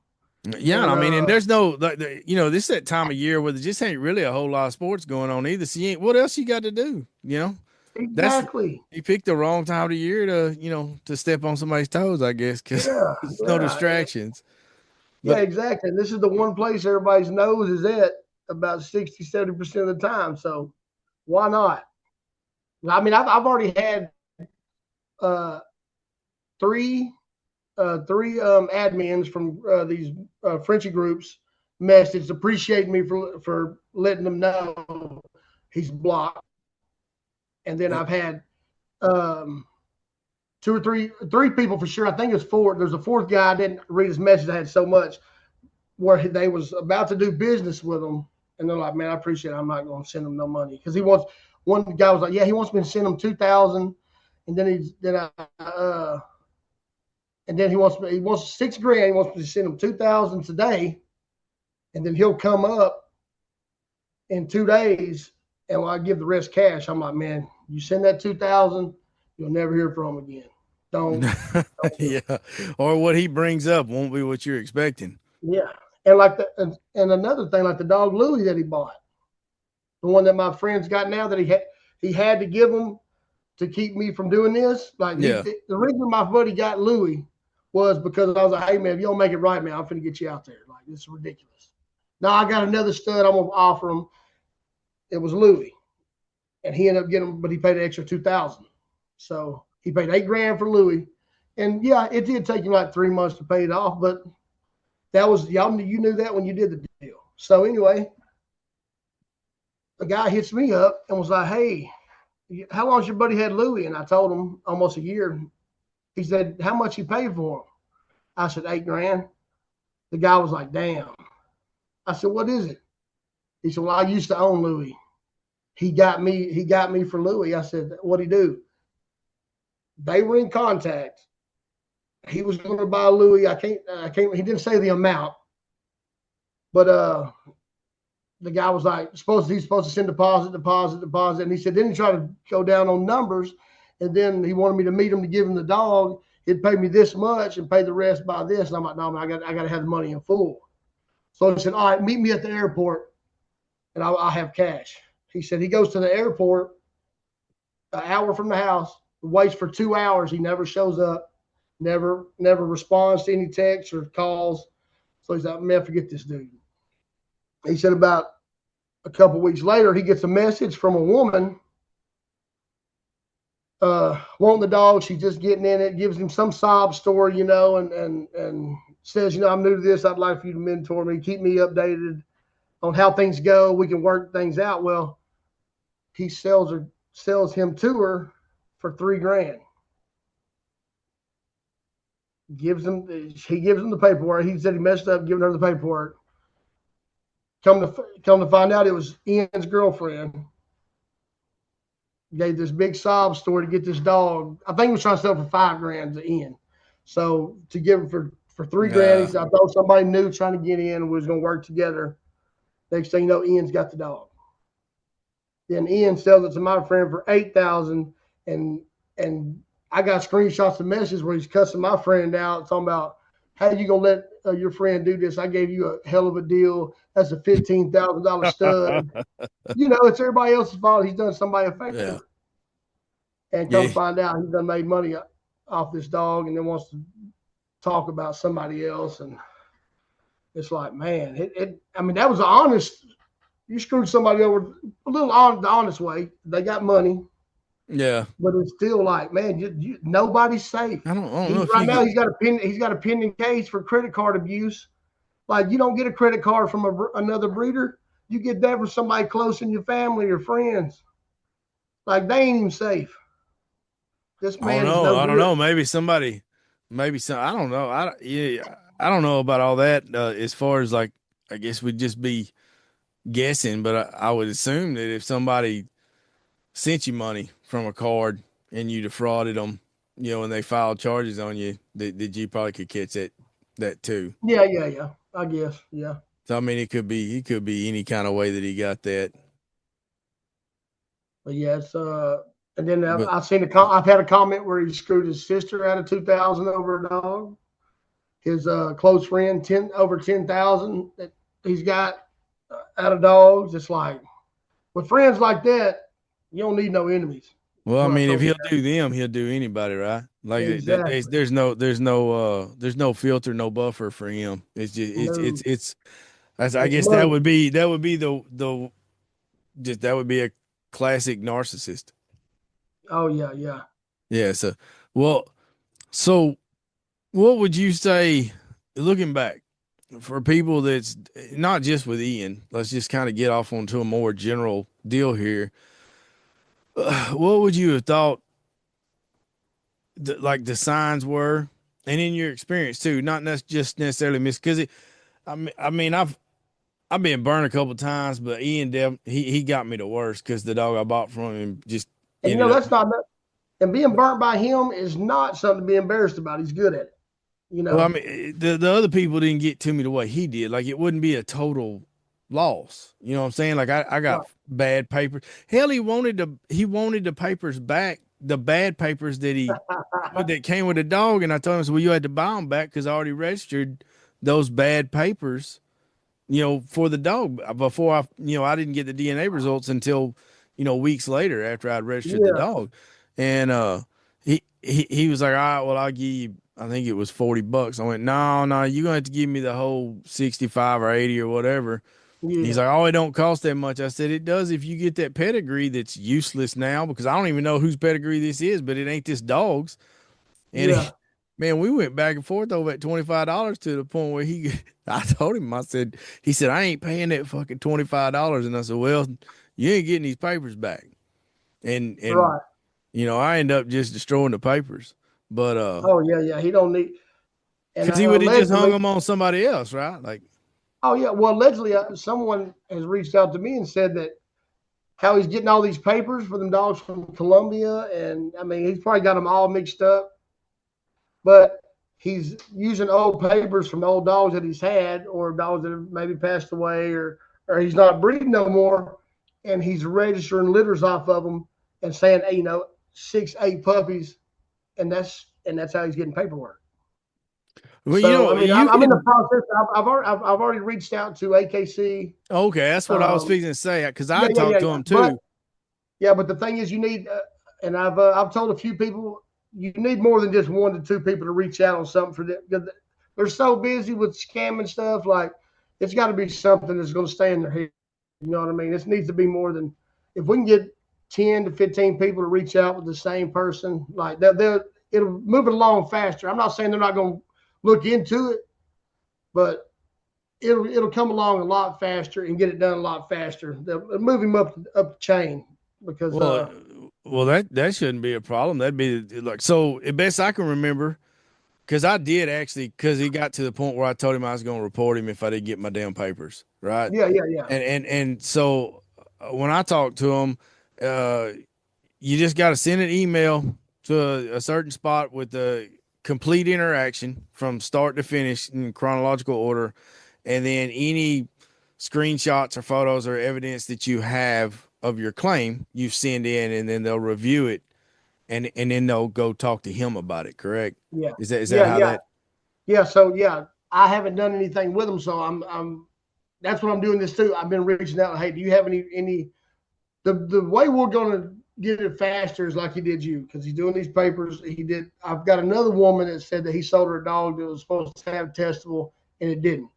Yeah, and I mean, and there's no, this is that time of year where there just ain't really a whole lot of sports going on either. So what else you got to do? Exactly. You picked the wrong time of the year to step on somebody's toes, I guess, because Yeah, there's no distractions. Yeah, But exactly. And this is the one place everybody's nose is at about 60, 70% of the time. So why not? I mean, I've already had uh, three admins from these Frenchy groups message appreciating me for letting them know he's blocked. And then I've had two or three people for sure. I think it's four. There's a fourth guy. I didn't read his message. I had so much where they was about to do business with him. And they're like, man, I appreciate it. I'm not going to send him no money. Because one guy was like, yeah, he wants me to send him 2,000. And then he wants $6,000. He wants me to send him 2,000 today. And then he'll come up in 2 days and I give the rest cash. I'm like, man, you send that 2,000, you'll never hear from him again. Don't. yeah, or what he brings up won't be what you're expecting. Yeah, and another thing, like the dog Louie that he bought, the one that my friend's got now that he had to give him to keep me from doing this. Like the reason my buddy got Louie was because I was like, hey man, if you don't make it right, man, I'm finna get you out there. Like this is ridiculous. Now I got another stud I'm gonna offer him. It was Louie, and he ended up getting him, but he paid an extra 2,000. So he paid $8,000 for Louie, and yeah, it did take him like 3 months to pay it off, but that was y'all. You knew that when you did the deal. So anyway, the guy hits me up and was like, "Hey, how long's your buddy had Louie?" And I told him almost a year. He said, "How much you paid for him?" I said, $8,000. The guy was like, "Damn." I said, "What is it?" He said, "Well, I used to own Louie. He got me for Louie." I said, "What'd he do?" They were in contact. He was going to buy Louie. I can't. He didn't say the amount, but the guy was like, he's supposed to send deposit, and he said then he tried to go down on numbers, and then he wanted me to meet him to give him the dog. He'd pay me this much and pay the rest by this, and I'm like, no, man, I got to have the money in full. So he said, all right, meet me at the airport, and I'll have cash. He said he goes to the airport, an hour from the house, waits for 2 hours. He never shows up. Never responds to any texts or calls. So he's like, man, forget this dude. He said about a couple weeks later, he gets a message from a woman wanting the dog. She's just getting in it, gives him some sob story, and says, I'm new to this. I'd like for you to mentor me, keep me updated on how things go. We can work things out. Well, he sells him to her for $3,000. He gives him the paperwork. He said he messed up giving her the paperwork. Come to find out, it was Ian's girlfriend. Gave this big sob story to get this dog. I think he was trying to sell for $5,000 to Ian. So to give him for $3,000, he said, I thought somebody new trying to get in and was going to work together. Next thing you know, Ian's got the dog. Then Ian sells it to my friend for $8,000, and I got screenshots of messages where he's cussing my friend out, talking about how you gonna let your friend do this? I gave you a hell of a deal. That's a $15,000 stud. It's everybody else's fault. He's done somebody a favor, and come find out he's done made money off this dog, and then wants to talk about somebody else. And it's like, man, that was honest. You screwed somebody over a little the honest way. They got money. Yeah, but it's still like, man, nobody's safe. I don't know. Right now, he's got a pending case for credit card abuse. Like, you don't get a credit card from another breeder. You get that from somebody close in your family or friends. Like, they ain't even safe. This man is no I don't good. know. Maybe I don't know. I don't know about all that. As far as like, I guess we'd just be guessing, but I would assume that if somebody sent you money from a card and you defrauded them, and they filed charges on you, that you probably could catch that too. Yeah. I guess, yeah. So I mean, it could be any kind of way that he got that. But yeah, it's and then I've had a comment where he screwed his sister out of $2,000 over a dog. His close friend over $10,000 that he's got out of dogs. It's like with friends like that, you don't need no enemies. Well, I what I mean, if told you. he'll do them, he'll do anybody, right? Like Exactly. there's no filter, no buffer for him. It's just No, it's I it's guess money. that would be the just that would be a classic narcissist. Oh yeah, yeah. Yeah. Well, so what would you say, looking back, for people that's not just with Ian? Let's just kind of get off onto a more general deal here. What would you have thought like the signs were, and in your experience too, not just necessarily because I mean I've been burned a couple times, but he got me the worst because the dog I bought from him just And ended up. that's not. And being burnt by him is not something to be embarrassed about. He's good at it. Well, I mean, the other people didn't get to me the way he did. Like, it wouldn't be a total loss. You know what I'm saying? Like, I got Right. bad papers. Hell, he wanted the papers back, the bad papers that came with the dog, and I told him, so, well, you had to buy them back because I already registered those bad papers, for the dog before I didn't get the DNA results until, weeks later after I'd registered the Yeah. dog. And he was like, all right, well, I'll give you, I think it was $40. I went, no, you're gonna have to give me the whole 65 or 80 or whatever. He's Yeah. like, oh, it don't cost that much. I said, it does if you get that pedigree that's useless now, because I don't even know whose pedigree this is, but it ain't this dog's. And Yeah. man, we went back and forth over at $25 to the point where I told him, he said, I ain't paying that fucking $25. And I said, well, you ain't getting these papers back. And Right. I end up just destroying the papers. But Oh yeah, yeah. He don't need. And because he would have just hung allegedly, them on somebody else, right? Like, oh yeah. Well, allegedly, someone has reached out to me and said that how he's getting all these papers for them dogs from Colombia, and I mean, he's probably got them all mixed up. But he's using old papers from old dogs that he's had, or dogs that have maybe passed away, or he's not breeding no more, and he's registering litters off of them and saying, hey, 6, 8 puppies, and that's how he's getting paperwork. well, So I mean, you I'm in the can. process. I've already reached out to AKC. Okay, that's what I was fixing to say, because I Yeah, talked to him too. But the thing is, you need, and I've told a few people, you need more than just 1 to 2 people to reach out on something for them, because they're so busy with scamming stuff. Like, it's got to be something that's going to stay in their head. You know what I mean? This needs to be more than, if we can get 10 to 15 people to reach out with the same person, like it'll move it along faster. I'm not saying they're not going to look into it, but it'll come along a lot faster and get it done a lot faster. They'll move him up the chain, because Well, that shouldn't be a problem. That'd be like, so at best I can remember, because I did actually, because he got to the point where I told him I was going to report him if I didn't get my damn papers, right? yeah. And so when I talked to him, you just got to send an email to a certain spot with the complete interaction from start to finish in chronological order, and then any screenshots or photos or evidence that you have of your claim, you send in, and then they'll review it, and then they'll go talk to him about it. Correct? Yeah. Is Yeah. that how Yeah. that? Yeah. So yeah, I haven't done anything with them, so I'm that's what I'm doing this too. I've been reaching out. Hey, do you have any? The way we're gonna get it faster is like he did you, because he's doing these papers. I've got another woman that said that he sold her a dog that was supposed to have testable and it didn't.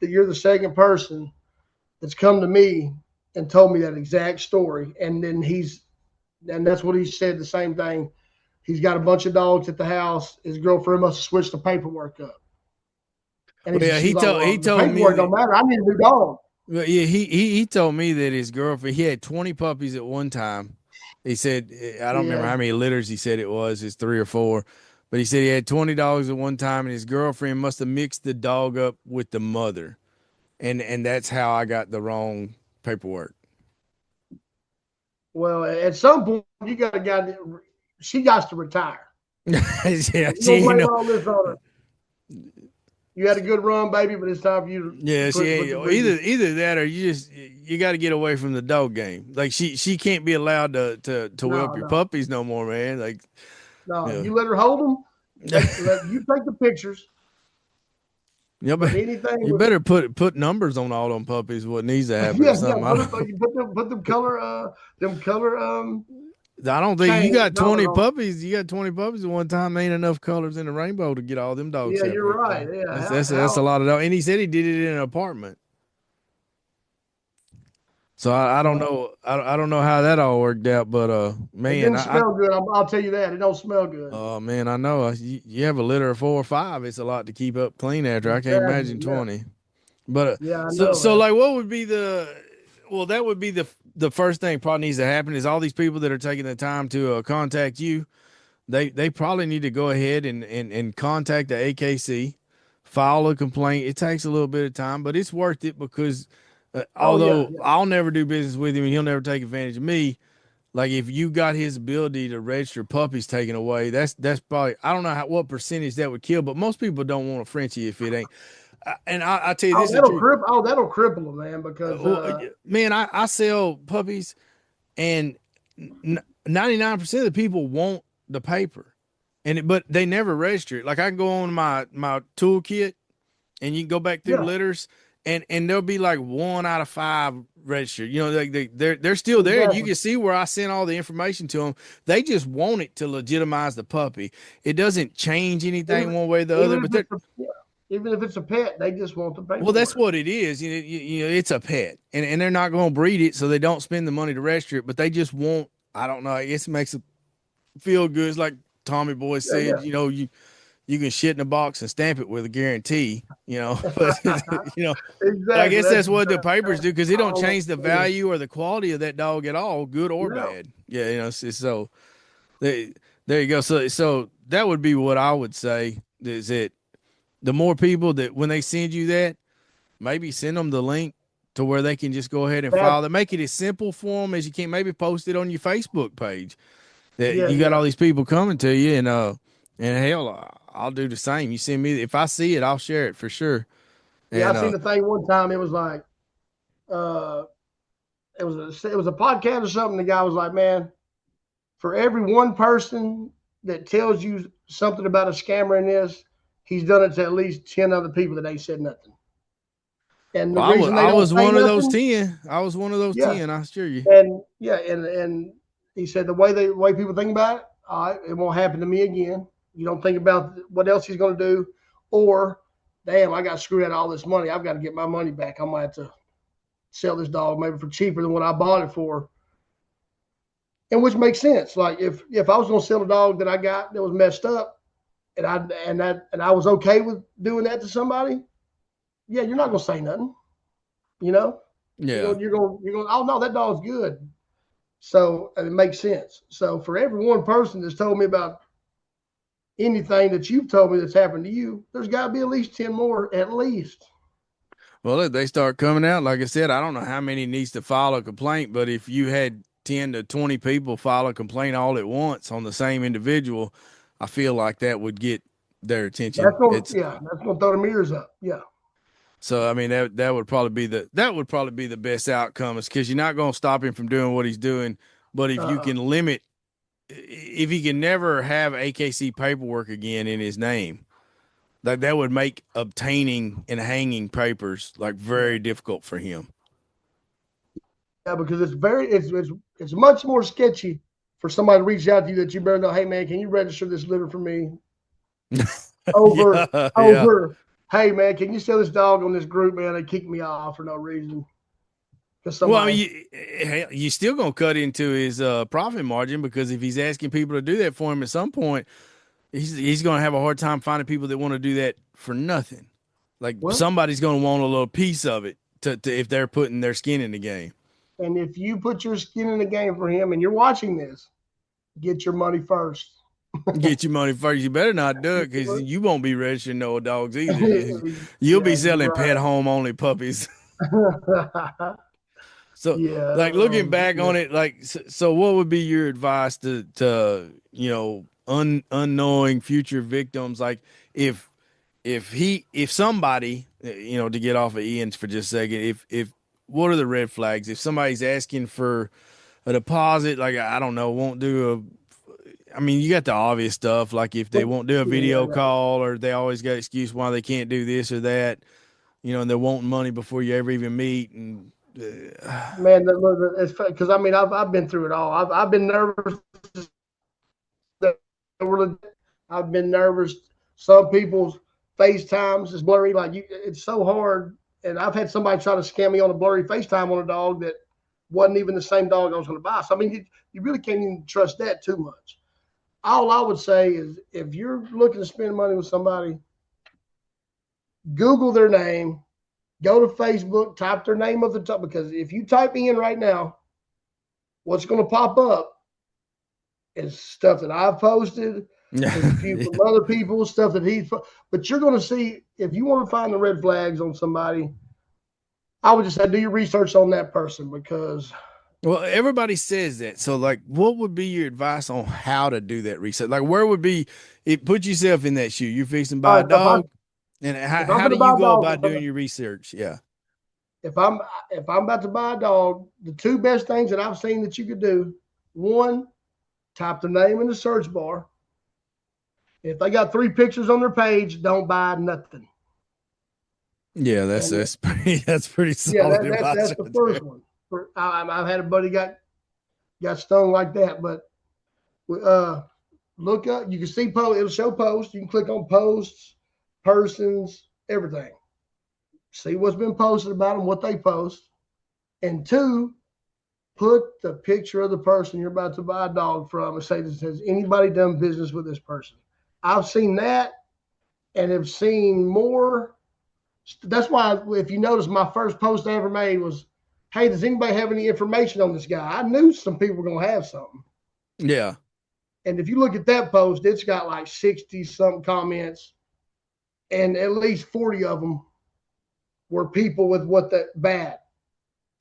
You're the second person that's come to me and told me that exact story, and then that's what he said. The same thing. He's got a bunch of dogs at the house. His girlfriend must have switched the paperwork up. And Well, yeah, she's like, well, he the told me paperwork that. don't matter. I need a new dog. Well, yeah, he told me that his girlfriend, he had 20 puppies at one time. He said, I don't remember how many litters he said it was, it's 3 or 4, but he said he had 20 dogs at one time, and his girlfriend must have mixed the dog up with the mother, and that's how I got the wrong paperwork. Well, at some point, you got a guy that she got to retire. Yeah, You don't blame all this on her. You had a good run, baby, but it's time for you to either that, or you got to get away from the dog game. Like, she can't be allowed to whelp your puppies no more, man. Like, you let her hold them. Let you take the pictures. Yeah, but you better put numbers on all them puppies. What needs to happen? Yeah, or something. you put them color I don't think you change got 20 color. puppies. You got 20 puppies at one time. Ain't enough colors in the rainbow to get all them dogs. Yeah, happy. you're right. Yeah, That's a lot of dogs. And he said he did it in an apartment. So I don't know. I don't know how that all worked out, but it man, didn't smell good. I'll tell you that. It don't smell good. oh man, I know. You have a litter of 4 or 5. It's a lot to keep up clean after. I can't Exactly, imagine yeah. 20. But Yeah, I so know, man. like, what would be that would be the first thing probably needs to happen is all these people that are taking the time to contact you. They probably need to go ahead and contact the AKC, file a complaint. It takes a little bit of time, but it's worth it because although Yeah. I'll never do business with him and he'll never take advantage of me, like if you got his ability to register puppies taken away, that's probably, I don't know what percentage that would kill, but most people don't want a Frenchie if it ain't. And I tell you, this is the truth. That'll cripple them, man. Because Man, I sell puppies, and 99% of the people want the paper, but they never register it. Like I can go on my toolkit, and you can go back through litters, and there'll be like 1 out of 5 registered. You know, they're still there. And you can see where I sent all the information to them. They just want it to legitimize the puppy. It doesn't change anything one way or the other. But even if it's a pet, they just want the paper. Well, that's what it is. You know, it's a pet, and they're not going to breed it, so they don't spend the money to register it. But they just want. I don't know. I guess it makes it feel good. It's like Tommy Boy said. You know, you can shit in a box and stamp it with a guarantee. You know, but you know, exactly. I guess that's what the papers do because it don't change the value or the quality of that dog at all, good or bad. Yeah, you know. So there you go. So that would be what I would say. Is that the more people that when they send you that, maybe send them the link to where they can just go ahead and file that. Make it as simple for them as you can. Maybe post it on your Facebook page. That you got all these people coming to you, and hell, I'll do the same. You send me if I see it, I'll share it for sure. Yeah, I seen the thing one time. It was like, it was a podcast or something. The guy was like, man, for every one person that tells you something about a scammer in this, he's done it to at least 10 other people that ain't said nothing. And the reason I was one of those 10. I was one of those 10. I assure you. And he said the way people think about it, all right, it won't happen to me again. You don't think about what else he's going to do, or damn, I got screwed out of all this money. I've got to get my money back. I might have to sell this dog maybe for cheaper than what I bought it for. And which makes sense. Like if I was going to sell a dog that I got that was messed up, and I was okay with doing that to somebody, yeah, you're not gonna say nothing, you know. Yeah, you're gonna. Oh no, that dog's good. So it makes sense. So for every one person that's told me about anything that you've told me that's happened to you, there's got to be at least 10 more, at least. Well, if they start coming out, like I said, I don't know how many needs to file a complaint, but if you had 10 to 20 people file a complaint all at once on the same individual, I feel like that would get their attention. That's gonna throw the mirrors up. Yeah. So I mean that would probably be the best outcome, is because you're not going to stop him from doing what he's doing, but if you can limit, if he can never have AKC paperwork again in his name, that would make obtaining and hanging papers like very difficult for him. Yeah, because it's much more sketchy for somebody to reach out to you that you better know, hey man, can you register this litter for me? Over. Hey man, can you sell this dog on this group, man? They kicked me off for no reason. Well, I mean, you still gonna cut into his profit margin, because if he's asking people to do that for him at some point, he's gonna have a hard time finding people that want to do that for nothing. Like somebody's gonna want a little piece of it to if they're putting their skin in the game. And if you put your skin in the game for him and you're watching this, get your money first. Get your money first. You better not do it, because you won't be registering no dogs either. You'll be selling pet home only puppies. So, like looking back on it, like so, what would be your advice to unknowing future victims? Like if somebody, to get off of Ian's for just a second, if what are the red flags? If somebody's asking for a deposit, like I don't know, won't do I mean, you got the obvious stuff, like if they won't do a video call, or they always got excuse why they can't do this or that, and they're wanting money before you ever even meet, and Man, it's because I mean I've been through it all. I've been nervous. I've been nervous. Some people's FaceTimes is blurry. Like it's so hard. And I've had somebody try to scam me on a blurry FaceTime on a dog that wasn't even the same dog I was going to buy. So I mean, you really can't even trust that too much. All I would say is if you're looking to spend money with somebody, Google their name, go to Facebook, type their name at the top, because if you type in right now, what's going to pop up is stuff that I've posted, there's a few from other people, stuff that but you're going to see, if you want to find the red flags on somebody, I would just say do your research on that person, because well, everybody says that. So like, what would be your advice on how to do that research? Like, where would be it? Put yourself in that shoe. You're fixing to buy a dog, and how do you go about doing your research? Yeah. If I'm about to buy a dog, the two best things that I've seen that you could do: one, type the name in the search bar. If they got 3 pictures on their page, don't buy nothing. Yeah, that's pretty solid. Yeah, that's the first one. I've had a buddy got stung like that, but look up. You can see post. It'll show posts. You can click on posts, persons, everything. See what's been posted about them, what they post, and 2, put the picture of the person you're about to buy a dog from and say, has anybody done business with this person? I've seen that and have seen more. That's why, if you notice, my first post I ever made was, hey, does anybody have any information on this guy? I knew some people were going to have something. Yeah. And if you look at that post, it's got like 60-something comments, and at least 40 of them were people with bad.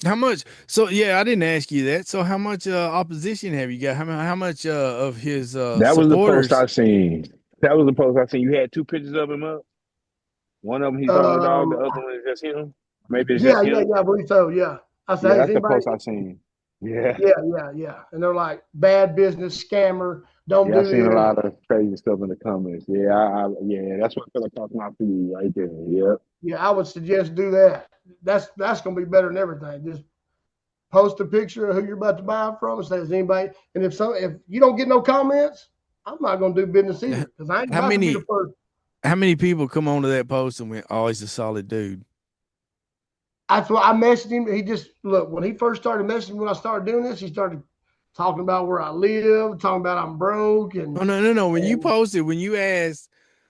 How much? So yeah, I didn't ask you that. So how much opposition have you got? How much of his That was supporters? the post I seen. That was the post I seen. You had 2 pictures of him up. One of them, he's on the dog. The other one is just him. Maybe it's just him. Yeah, I believe so. Yeah. I said, that's the post I seen. Yeah. Yeah. And they're like, bad business, scammer. Don't do I've seen this. a lot of crazy stuff in the comments. Yeah, that's what fell across my feed right there. Yep. Yeah, I would suggest do that. That's going to be better than everything. Just post a picture of who you're about to buy from and say, is anybody? And if you don't get no comments, I'm not going to do business either, because I ain't about to be the first. How many people come onto that post and went, oh, he's a solid dude? That's why I messaged him. He just, look, when he first started messaging, when I started doing this, he started talking about where I live, talking about I'm broke. And oh, no. When you posted, when you asked,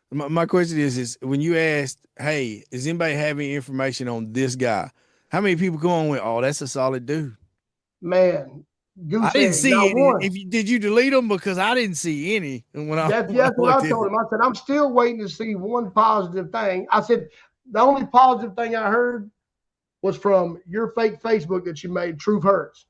my question is when you asked, hey, does anybody have any information on this guy? How many people come on with, oh, that's a solid dude? Man, I didn't see any. Did you delete them? Because I didn't see any. That's what I told him. I said, I'm still waiting to see one positive thing. I said, the only positive thing I heard was from your fake Facebook that you made, Truth Hurts.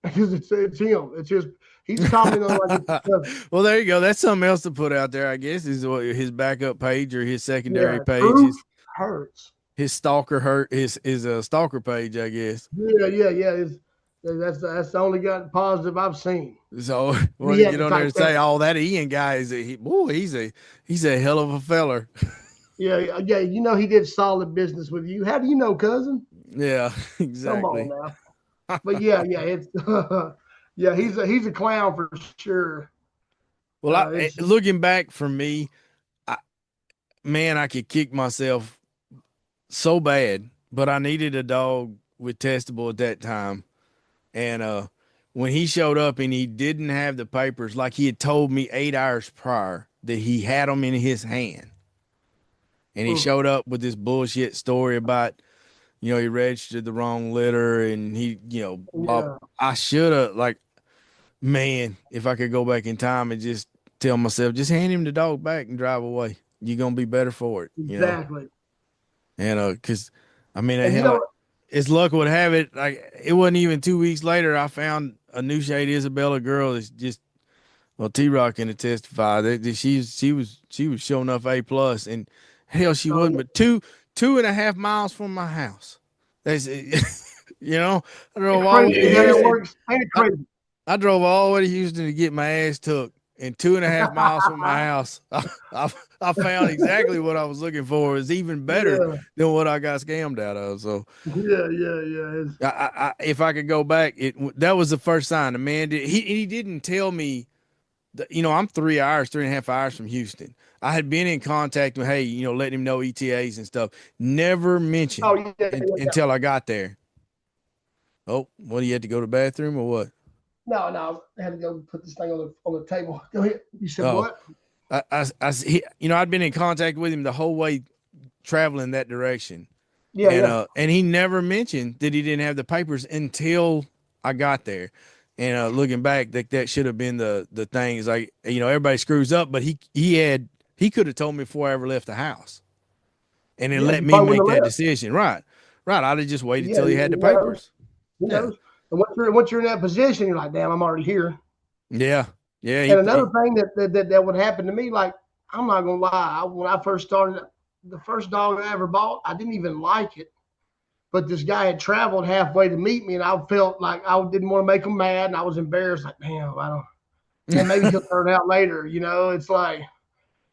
Because it's him. It's just, he's commenting on like well, there you go. That's something else to put out there, I guess, is what his backup page or his secondary page. Truth Hurts. His stalker is a stalker page, I guess. Yeah. That's the only positive I've seen. So when you get on there and say, "Oh, that Ian guy he's a hell of a feller." Yeah. You know he did solid business with you. How do you know, cousin? Yeah, exactly. Come on now. But yeah, it's he's a clown for sure. Well, looking back for me, I could kick myself so bad, but I needed a dog with testable at that time. And when he showed up and he didn't have the papers, like he had told me 8 hours prior that he had them in his hand, and he showed up with this bullshit story about, he registered the wrong litter and he, I should have, man, if I could go back in time and just tell myself, just hand him the dog back and drive away. You're going to be better for it. Exactly. And because, as luck would have it, it wasn't even 2 weeks later, I found a New Shade Isabella girl that's just, T-Rock can testify that she was sure enough A+, and hell, she wasn't but 2.5 miles from my house. That's I drove all the way to Houston. I drove all the way to Houston to get my ass took, and 2.5 miles from my house, I found exactly what I was looking for. It was even better Yeah, than what I got scammed out of. So yeah. if I could go back, that was the first sign. The man he didn't tell me that, I'm 3.5 hours from Houston. I had been in contact with, hey, letting him know ETAs and stuff. Never Oh, mentioned yeah. until I got there. Oh, what, do you have to go to the bathroom or what? No, I had to go put this thing on the table. Go ahead. You said Oh, what? I'd been in contact with him the whole way traveling that direction. Yeah. And he never mentioned that he didn't have the papers until I got there. And looking back, that should have been the thing. Is like, everybody screws up, but he could have told me before I ever left the house, and then Yeah, let you me probably make wouldn't have that left. decision. Right. I'd have just waited Yeah, till he had the you know, papers. who Yeah. knows? And once you're in that position, you're like, damn, I'm already here. Yeah. Yeah. And another thing that would happen to me, like, I'm not gonna lie, when I first started, the first dog I ever bought, I didn't even like it. But this guy had traveled halfway to meet me, and I felt like I didn't want to make him mad, and I was embarrassed. Like, damn, I don't. And maybe he'll turn out later. It's like,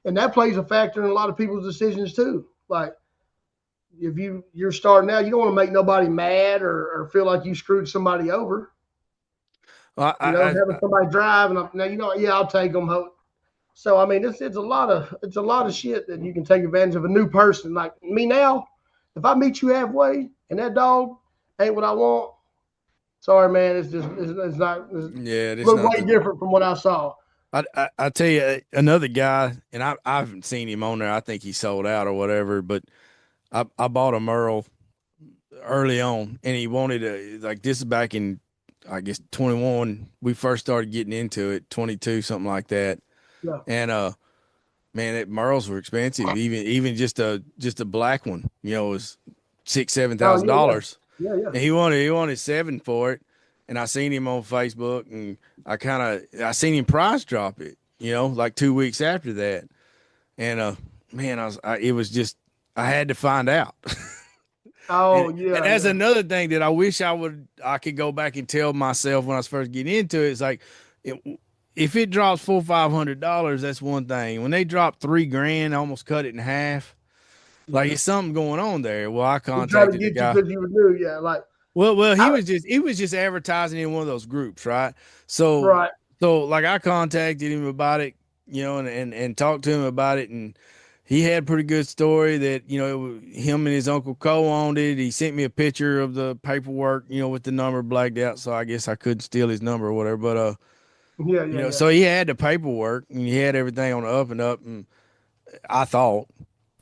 and that plays a factor in a lot of people's decisions too. Like, if you're starting out, you don't want to make nobody mad or feel like you screwed somebody over. Having somebody drive and now, yeah, I'll take them. So I mean, it's a lot of shit that you can take advantage of a new person. Like me now, if I meet you halfway and that dog ain't what I want, sorry, man, it's not. It's yeah, that's look not way different from what I saw. I tell you, another guy, and I haven't seen him on there. I think he sold out or whatever, but I bought a Merle early on, and he wanted like, this is back in, I guess, 21. We first started getting into it, 22, something like that. Yeah. And man, Merles were expensive. Even just a black one, was Oh $6,000-7,000. yeah. And he wanted 7 for it. And I seen him on Facebook, and I seen him price drop it, like 2 weeks after that. And man, it was just, I had to find out. Oh And yeah. that's another thing that I wish I could go back and tell myself when I was first getting into it. It's like, if it drops $400-500, that's one thing. When they drop $3,000, almost cut it in half. Like, it's something going on there. Well, I He tried to contacted the get you guy. because you were new. Yeah, like Well, he was just advertising in one of those groups, right? So, right. like, I contacted him about it, and talked to him about it, and he had a pretty good story that, him and his uncle co-owned it. He sent me a picture of the paperwork, with the number blacked out, so I guess I couldn't steal his number or whatever. But Yeah. so he had the paperwork and he had everything on the up and up, and I thought,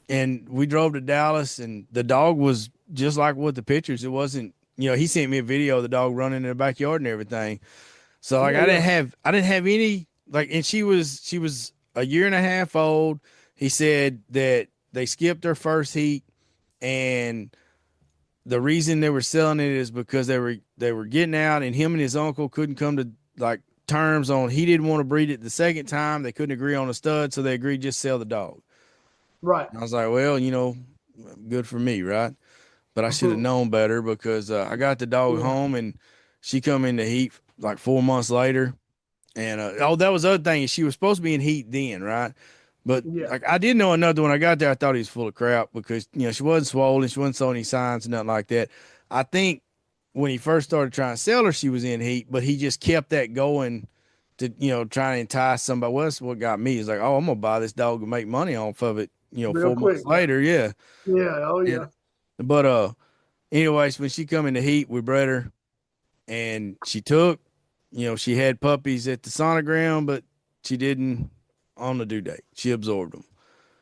and we drove to Dallas, and the dog was just like what the pictures. It wasn't, he sent me a video of the dog running in the backyard and everything. So like, I didn't have any, like, and she was a year and a half old. He said that they skipped their first heat, and the reason they were selling it is because they were getting out, and him and his uncle couldn't come to, like, terms on, he didn't want to breed it the second time. They couldn't agree on a stud, so they agreed just sell the dog. Right. And I was like, well, good for me, right? But I should have known better, because I got the dog home, and she come in the heat like 4 months later. And that was the other thing. She was supposed to be in heat then, right? But like, I didn't know another. When I got there, I thought he was full of crap, because she wasn't swollen, she wasn't showing any signs, nothing like that. I think when he first started trying to sell her, she was in heat, but he just kept that going to try to entice somebody. Well, that's what got me. Is like, oh, I'm gonna buy this dog and make money off of it. Real 4 quick. months later, yeah. Yeah. Oh yeah. But anyways, when she come in the heat, we bred her, and she took. She had puppies at the sonogram, but she didn't on the due date. She absorbed them.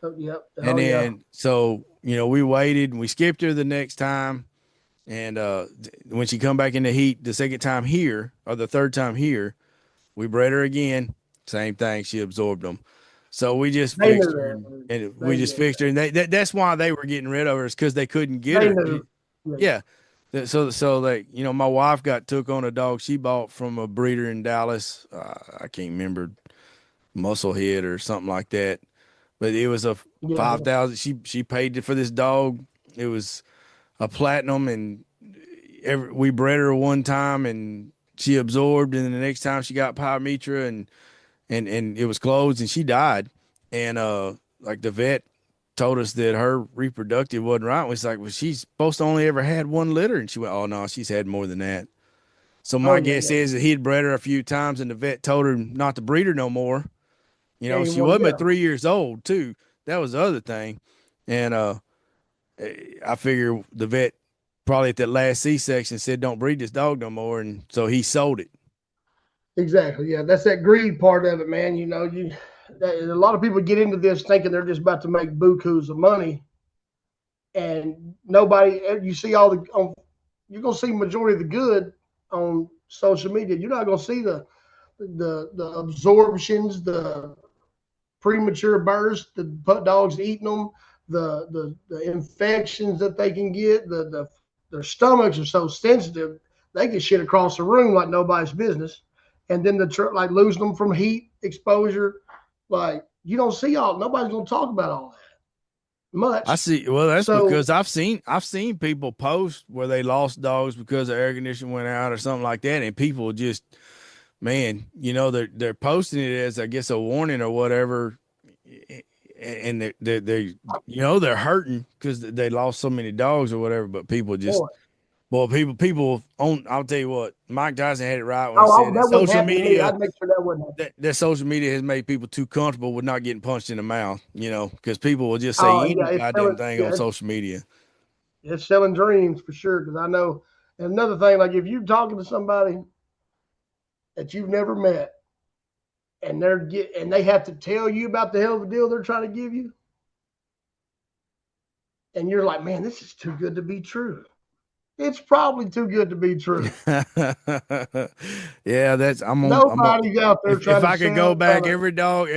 Oh, yep. And then, so, we waited, and we skipped her the next time. And when she come back in the heat the second time here, or the third time here, we bred her again. Same thing. She absorbed them. So we just fixed her, and we just fixed her. And that's why they were getting rid of her, is because they couldn't get her. Knew. Yeah. So like, my wife got took on a dog she bought from a breeder in Dallas. I can't remember, Musclehead or something like that, but it was a 5,000. She paid for this dog. It was a platinum, and we bred her one time, and she absorbed, and then the next time she got pyometra, and and it was closed, and she died. And like the vet told us that her reproductive wasn't right. It's like, well, she's supposed to only ever had one litter, and she went, oh no, she's had more than that. So Oh my yeah, guess yeah. is that he'd bred her a few times, and the vet told her not to breed her no more. You Yeah, know, you she want wasn't yeah. but 3 years old too. That was the other thing. And I figure the vet probably at that last C-section said, don't breed this dog no more. And so he sold it. Exactly. Yeah, that's that greed part of it, man. You know, a lot of people get into this thinking they're just about to make bukus of money, and nobody. You see all the. You're gonna see majority of the good on social media. You're not gonna see the absorptions, the premature births, the put dogs eating them, the infections that they can get. Their stomachs are so sensitive they get shit across the room like nobody's business, and then like losing them from heat exposure. Like you don't see all. Nobody's gonna talk about all that I much. see. Well, that's So because I've seen people post where they lost dogs because the air conditioning went out or something like that, and people just, man, you know, they're posting it as, I guess, a warning or whatever, and they you know, they're hurting because they lost so many dogs or whatever. But people just, boy, well, people on. I'll tell you what, Mike Tyson had it right when he oh, said that that wouldn't social happen to me. media I'd make sure that wouldn't happen. that social media has made people too comfortable with not getting punched in the mouth, you know, because people will just say Oh any yeah, goddamn thing on social media. it's selling dreams for sure. Because I know. And another thing, like if you're talking to somebody that you've never met, and they have to tell you about the hell of a deal they're trying to give you, and you're like, man, this is too good to be true. It's probably too good to be true. Yeah, that's Nobody's out there if trying to I could go sell, back, every dog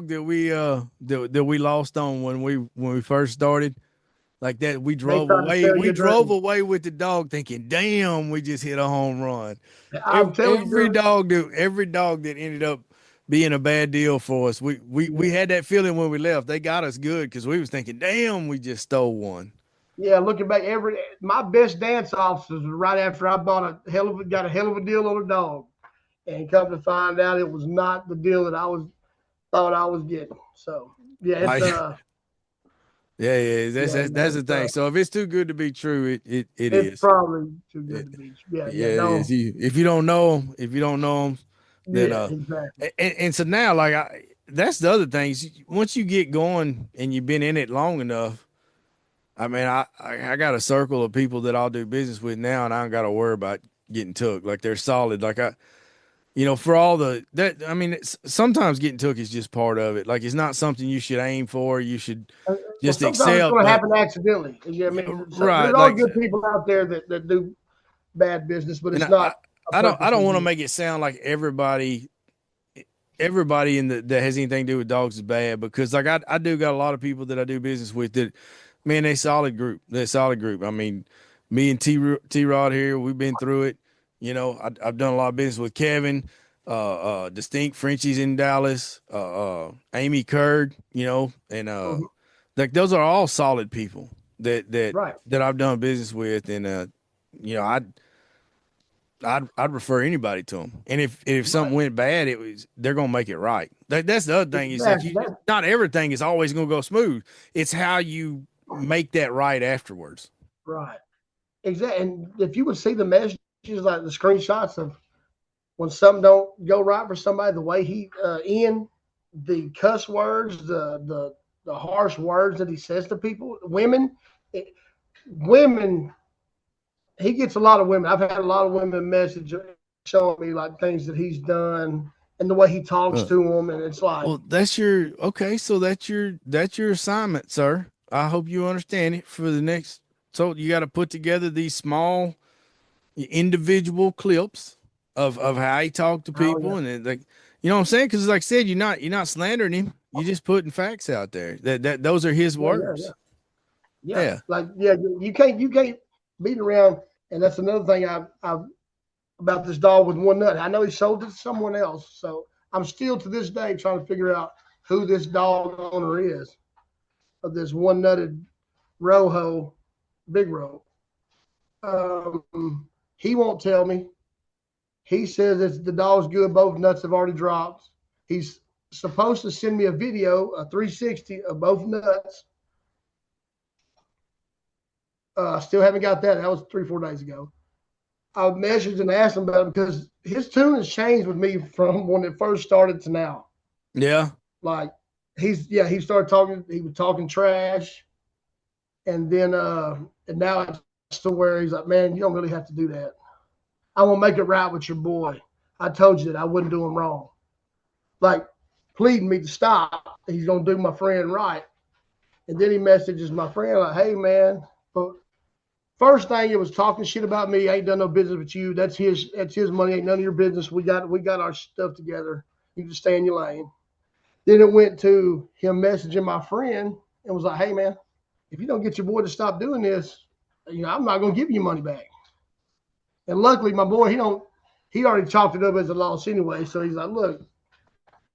that we lost on when we first started, like that, we they drove try to away. sell We you a drove dream. away with the dog thinking, damn, we just hit a home run. I'm telling you, dude, Every dog that ended up being a bad deal for us, we had that feeling when we left. They got us good because we was thinking, damn, we just stole one. yeah, looking back, my best dance officers was right after I got a hell of a deal on a dog, and come to find out it was not the deal that thought I was getting. So yeah, it's Like, yeah, yeah, that's man, the thing. So if it's too good to be true, it it's is. probably too good It, to be. Yeah, yeah, yeah, it is. no, If you don't know them, then yeah, exactly. and so now, like, that's the other thing. Is once you get going and you've been in it long enough, I mean, I got a circle of people that I'll do business with now, and I don't got to worry about getting took. Like they're solid. Like you know, for all I mean, sometimes getting took is just part of it. Like it's not something you should aim for. You should Well, just sometimes it's accept. going to But happen accidentally. Yeah, I mean, so right, there's all like, good people out there that do bad business, but and it's not a I don't purposely want to good. make it sound like everybody that has anything to do with dogs is bad, because like I do got a lot of people that I do business with that, man, they solid group. They're solid group. I mean, me and T Rod here, we've been through it. You know, I've done a lot of business with Kevin, Distinct Frenchies in Dallas, Amy Curd, you know, and Mhm. like those are all solid people Right, that I've done business with, and you know, I'd refer anybody to them. And if right. something went bad, they're gonna make it right. That's the other thing, is that Exactly. not everything is always gonna go smooth. It's how you make that right afterwards. Right. Exactly. And if you would see the messages, like the screenshots of when something don't go right for somebody, the way Ian, the cuss words, the harsh words that he says to people, women, he gets a lot of women. I've had a lot of women message showing me like things that he's done and the way he talks Uh, to them, and it's like, well, that's your okay. So that's your assignment, sir. I hope you understand it for the next. So you got to put together these small individual clips of how he talked to oh yeah, people, and then, like, you know what I'm saying? Because like I said, you're not slandering him. You're just putting facts out there. That those are his yeah, yeah, yeah, words. yeah. Yeah. Like yeah, you can't beat around, and that's another thing I've about this dog with one nut. I know he sold it to someone else, so I'm still to this day trying to figure out who this dog owner is of this one nutted Rojo, big Rojo. He won't tell me. He says it's the dog's good. Both nuts have already dropped. He's supposed to send me a video, a 360 of both nuts. Still haven't got that. That was 3-4 days ago. I messaged and asked him about it because his tune has changed with me from when it first started to now. Yeah. Like he started talking, he was talking trash. And then and now it's to where he's like, man, you don't really have to do that. I won't make it right with your boy. I told you that I wouldn't do him wrong. Like pleading me to stop. He's gonna do my friend right. And then he messages my friend like, hey man, but first thing it was talking shit about me. I ain't done no business with you. That's his money. Ain't none of your business. We got our stuff together. You just stay in your lane. Then it went to him messaging my friend and was like, hey man, if you don't get your boy to stop doing this, I'm not gonna give you money back. And luckily my boy, he already chalked it up as a loss anyway. So he's like, look,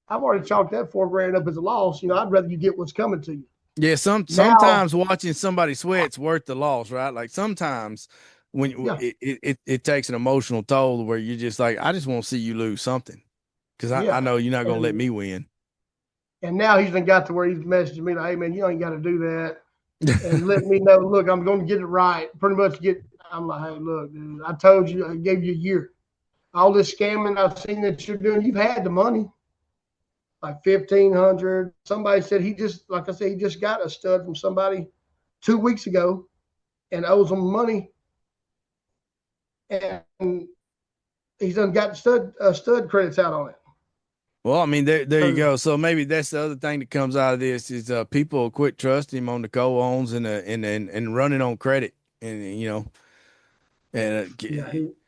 I've already chalked that $4,000 up as a loss. I'd rather you get what's coming to you. Yeah, sometimes watching somebody sweat's worth the loss, right? Like sometimes when it takes an emotional toll where you're just like, I just want to see you lose something because I know you're not gonna let me win. And now he's got to where he's messaging me like, hey man, you ain't got to do that, and let me know. Look, I'm going to get it right. Pretty much I'm like, hey, look, dude, I told you, I gave you a year. All this scamming I've seen that you're doing, you've had the money. Like $1,500. Somebody said he just got a stud from somebody 2 weeks ago and owes them money. And he's done got stud credits out on it. Well, I mean, there you go. So maybe that's the other thing that comes out of this is people quit trusting him on the co-owns and running on credit, and he uses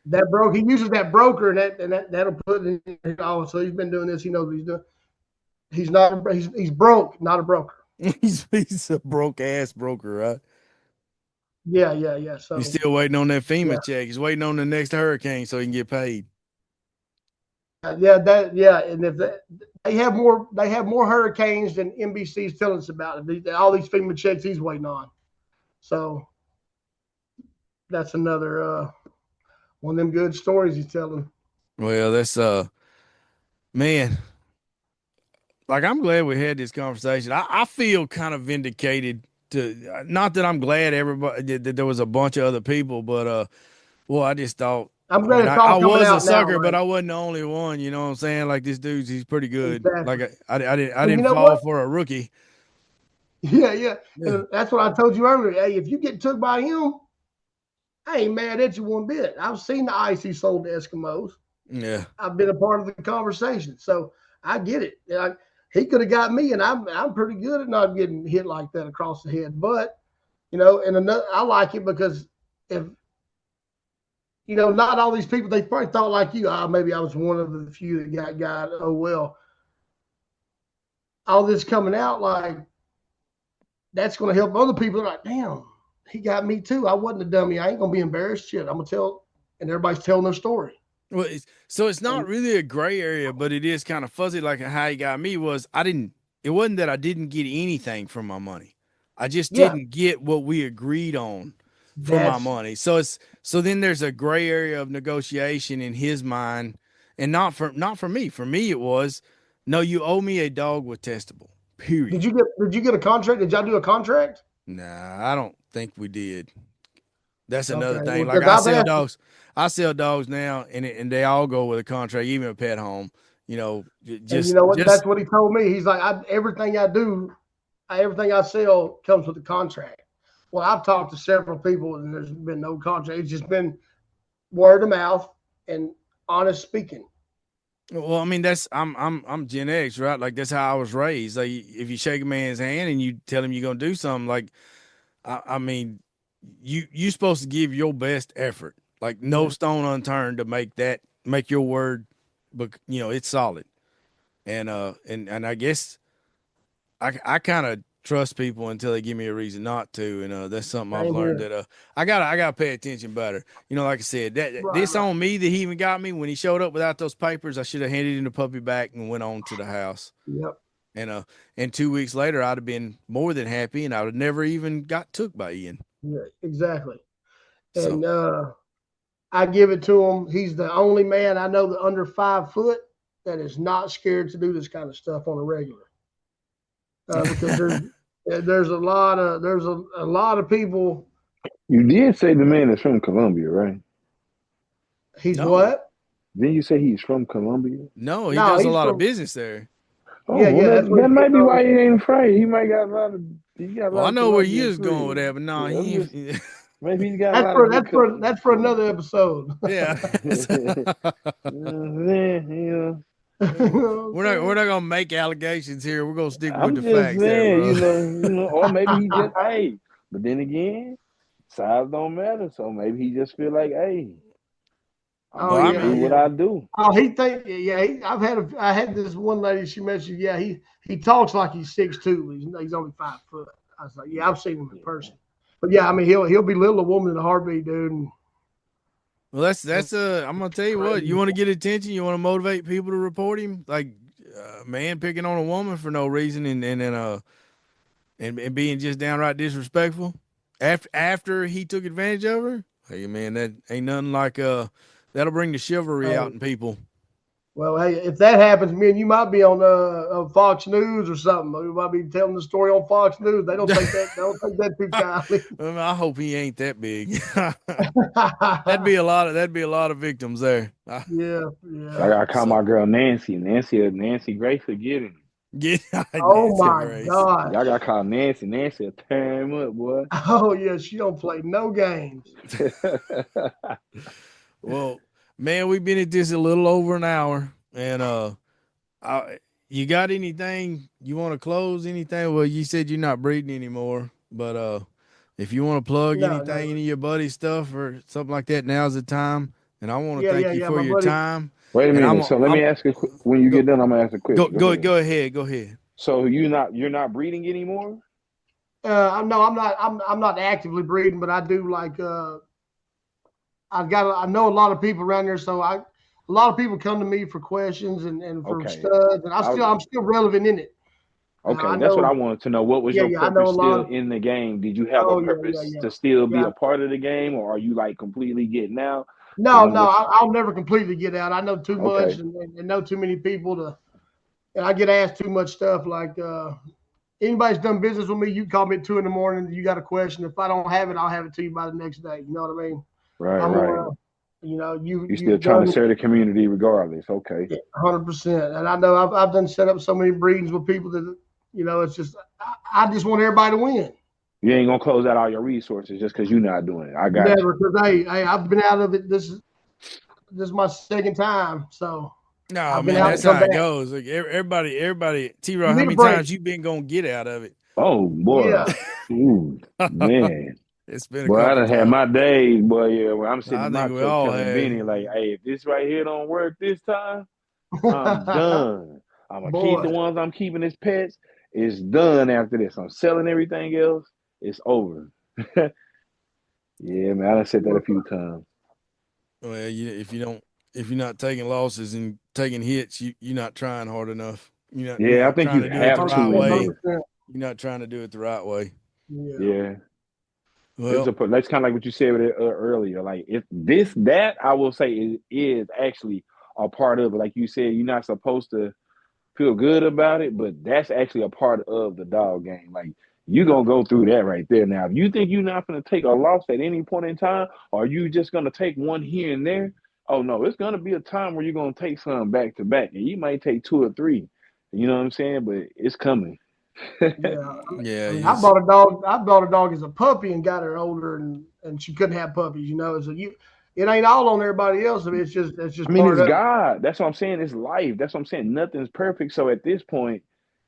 that broker and that'll put it in. Oh, so he's been doing this. He knows what he's doing. He's broke, not a broker. he's a broke ass broker, right? Yeah. So he's still waiting on that FEMA check. He's waiting on the next hurricane so he can get paid. And if they have more hurricanes than NBC's telling us about it. All these FEMA checks he's waiting on. So that's another one of them good stories he's telling. Well, that's man. Like, I'm glad we had this conversation. I feel kind of vindicated not that I'm glad everybody that there was a bunch of other people, but I just thought I'm glad it's I all coming was out a sucker, now, but I wasn't the only one. You know what I'm saying? Like this dude's, he's pretty good. Exactly. Like I didn't fall for a rookie. Yeah. And that's what I told you earlier. Hey, if you get took by him, I ain't mad at you one bit. I've seen the ice he sold to Eskimos. Yeah. I've been a part of the conversation, so I get it. He could have got me, and I'm pretty good at not getting hit like that across the head. But I like it because if not all these people, they probably thought like you. Maybe I was one of the few that got. Oh well, all this coming out like that's going to help other people. They're like, damn, he got me too. I wasn't a dummy. I ain't gonna be embarrassed. Shit, I'm gonna tell, and everybody's telling their story. Well, so it's not really a gray area, but it is kind of fuzzy. Like how he got me was it wasn't that I didn't get anything for my money. I just didn't get what we agreed on for my money. So then there's a gray area of negotiation in his mind, and not for me. For me, it was, no, you owe me a dog with testable. Period. Did you get a contract? Did y'all do a contract? Nah, I don't think we did. That's another thing. Well, like I sell dogs now, and they all go with a contract, even a pet home. Just you know what? That's what he told me. He's like, everything I sell comes with a contract. Well, I've talked to several people, and there's been no contract. It's just been word of mouth and honest speaking. Well, I mean, I'm Gen X, right? Like that's how I was raised. Like if you shake a man's hand and you tell him you're gonna do something, like I mean, you supposed to give your best effort, like no stone unturned to make your word, but it's solid. And I guess I kind of trust people until they give me a reason not to, and that's something I've learned that I gotta pay attention better. Like I said, this on me that he even got me when he showed up without those papers. I should have handed him the puppy back and went on to the house. Yep. And 2 weeks later, I'd have been more than happy, and I would have never even got took by Ian. Yeah, exactly. And I give it to him. He's the only man I know that under 5 foot that is not scared to do this kind of stuff on a regular. Because there's a lot of people. You did say the man is from Colombia, right? He's No. what? Didn't you say he's from Colombia? No, he No, does a he's lot of from- business there. Oh, Yeah, well, that's what that he might be from. why he ain't afraid. He might got a lot of. He got a lot Well, I of know where you Colombian was going with friends. that, but no, Yeah, he. maybe he's got a lot of good. That's for another episode. Yeah. Yeah. We're not gonna make allegations here. We're gonna stick with I'm the just facts there, saying, bro. or maybe he just hey. But then again, size don't matter. So maybe he just feel like, hey, I'm Oh, gonna yeah, do what I do. Oh, he think I had this one lady. She mentioned, yeah, he talks like he's 6'2". He's only 5 foot. I was like, yeah, I've seen him in person. But yeah, I mean, he'll belittle a woman in a heartbeat, dude. And Well, that's I'm gonna tell you what. You want to get attention. You want to motivate people to report him, like man picking on a woman for no reason and being just downright disrespectful. After he took advantage of her, hey man, that ain't nothing like that'll bring the chivalry out in people. well, hey, if that happens, man, you might be on Fox News or something. We might be telling the story on Fox News. They don't take that too kindly. I hope he ain't that big. that'd be a lot of victims there. Yeah. I gotta call my girl Nancy. Nancy Grace for getting. Yeah. Oh my God. Y'all gotta call Nancy. Nancy will tear him up, boy. Oh yeah, she don't play no games. Well, man, we've been at this a little over an hour, and you got anything you want to close? Anything? Well, you said you're not breeding anymore, but if you want to plug anything, any of your buddy stuff or something like that, now's the time. And I want to thank you for your time. Wait a minute. So let me ask you when you get done. I'm gonna ask a question. Go ahead. So you're not breeding anymore? No, I'm not actively breeding, but I do like I know a lot of people around there, so a lot of people come to me for questions and for studs, and I'm still relevant in it. Okay, that's what I wanted to know. What was your purpose still in the game? Did you have a purpose to still be a part of the game, or are you like completely getting out? No, I'll never completely get out. I know too much and know too many people and I get asked too much stuff. Like anybody's done business with me, you call me at 2 a.m. You got a question. If I don't have it, I'll have it to you by the next day. You know what I mean? Right. You're still trying to serve the community regardless. Okay. 100%. And I know I've done set up so many breedings with people that, it's just, I just want everybody to win. You ain't going to close out all your resources just because you're not doing it. I got Never, because, hey, I've been out of it. This is my second time. So. No, man, that's how it goes. Like everybody, T-Roy, how many times you been going to get out of it? Oh, boy. Yeah. Ooh, man. It's been boy, I done had my days, boy. Yeah, where I'm sitting in my truck telling Benny, like, hey, if this right here don't work this time, I'm done. I'm going to keep the ones I'm keeping as pets. It's done after this. I'm selling everything else. It's over. Yeah, man, I done said that a few times. Well, if you're not taking losses and taking hits, you're not trying hard enough. I think you have to. You're not trying to do it the right way. Yeah. Well, that's kind of like what you said earlier. Like that I will say is actually a part of it. Like you said, you're not supposed to feel good about it, but that's actually a part of the dog game. Like you're gonna go through that right there. Now, if you think you're not gonna take a loss at any point in time, or you just gonna take one here and there, oh no, it's gonna be a time where you're gonna take some back to back, and you might take 2 or 3. You know what I'm saying? But it's coming. I bought a dog as a puppy and got her older, and she couldn't have puppies. So it ain't all on everybody else. I mean, it's just. I mean, it's God. That's what I'm saying. It's life. That's what I'm saying. Nothing's perfect. So at this point,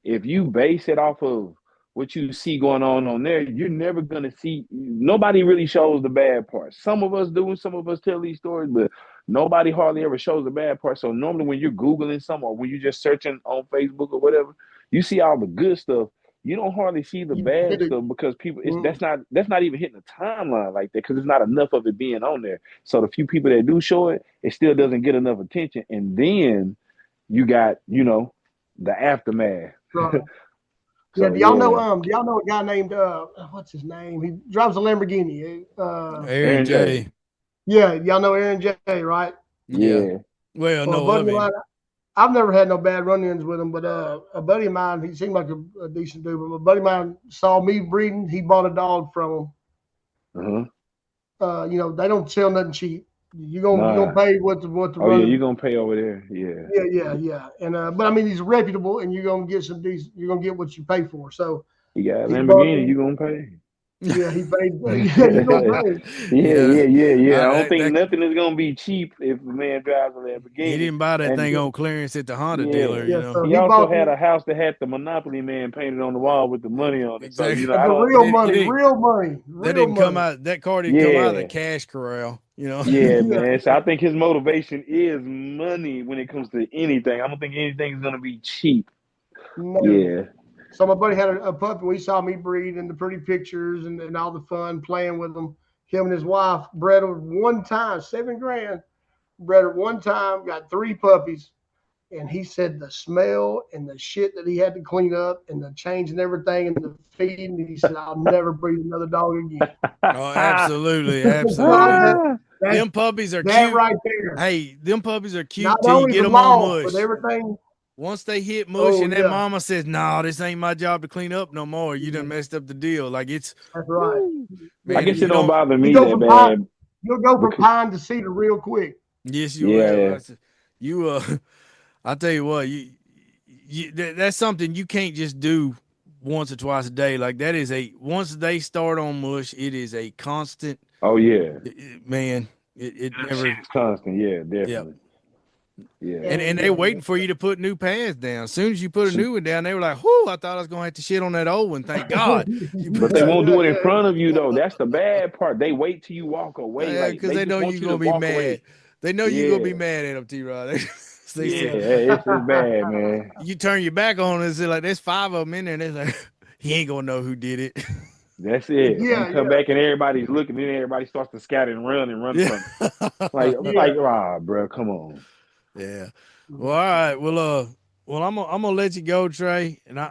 if you base it off of what you see going on there, you're never gonna see. Nobody really shows the bad parts. Some of us do, and some of us tell these stories, but nobody hardly ever shows the bad part. So normally, when you're Googling something or when you're just searching on Facebook or whatever, you see all the good stuff. You don't hardly see the bad stuff because people that's not even hitting the timeline like that because there's not enough of it being on there. So the few people that do show it, it still doesn't get enough attention. And then you got, the aftermath. Right. Do y'all know a guy named what's his name? He drives a Lamborghini. Aaron J. Yeah, y'all know Aaron J, right? Yeah. Well, no, I've never had no bad run-ins with him, but a buddy of mine, he seemed like a decent dude, but a buddy of mine saw me breeding. He bought a dog from him. You know, they don't sell nothing cheap. You're gonna pay what the Oh yeah, run. you're gonna pay over there. Yeah. Yeah. And but I mean, he's reputable, and you're gonna get some decent. You're gonna get what you pay for. So You got a he bought Lamborghini, me. you gonna pay. Yeah, he paid. Yeah, you gonna pay. Yeah. I don't that, think that, nothing is gonna be cheap if a man drives a he Lamborghini. didn't buy that And thing on clearance at the Honda yeah, dealer, you Yeah, know. so he he also bought had me a house that had the Monopoly Man painted on the wall with the money on it. So Exactly. I the don't. real It money, didn't, real money, that real didn't come money. out. That car didn't come out of the Yeah, cash corral, you know. yeah, Yeah. man. So I think his motivation is money when it comes to anything. I don't think anything is gonna be cheap. No. Yeah. So my buddy had a puppy. We saw me breed and the pretty pictures and all the fun playing with him. Him and his wife bred her one time, $7,000. Bred her one time, got 3 puppies. And he said the smell and the shit that he had to clean up and the changing everything and the feeding. He said, I'll never breed another dog again. Oh, absolutely. Them puppies are that cute. right there. Hey, them puppies are cute Not till you only get the them on law, mush. but everything. Once they hit mush Oh, and that yeah. mama says, no, this ain't my job to clean up no more. You done messed up the deal. Like it's That's right. man, I guess if it you don't bother You me go that from bad. you'll go from Because pine to cedar real quick. Yes, you yeah, will. You I tell you what, that's something you can't just do once or twice a day. Like that is once they start on mush, it is a constant. oh yeah, Man, it that never. shit is constant. Yeah, Yeah. definitely. Yeah. And they waiting for you to put new pads down. As soon as you put a new one down, they were like, "Whoo! I thought I was gonna have to shit on that old one. Thank God." But they won't do it in front of you though. That's the bad part. They wait till you walk away. Like Because they they just know want you're you to gonna be walk mad. away. They know you're gonna be mad at them, T-Rod. They Yeah, say, it's bad, man. you turn your back on and say like, "There's 5 of them in there," and they're like, "He ain't gonna know who did it." That's it. You Yeah, come back and everybody's looking, then everybody starts to scatter and run Yeah. from you. Like, bro, come on. Yeah. Well, all right. Well, I'm gonna let you go, Trey. And I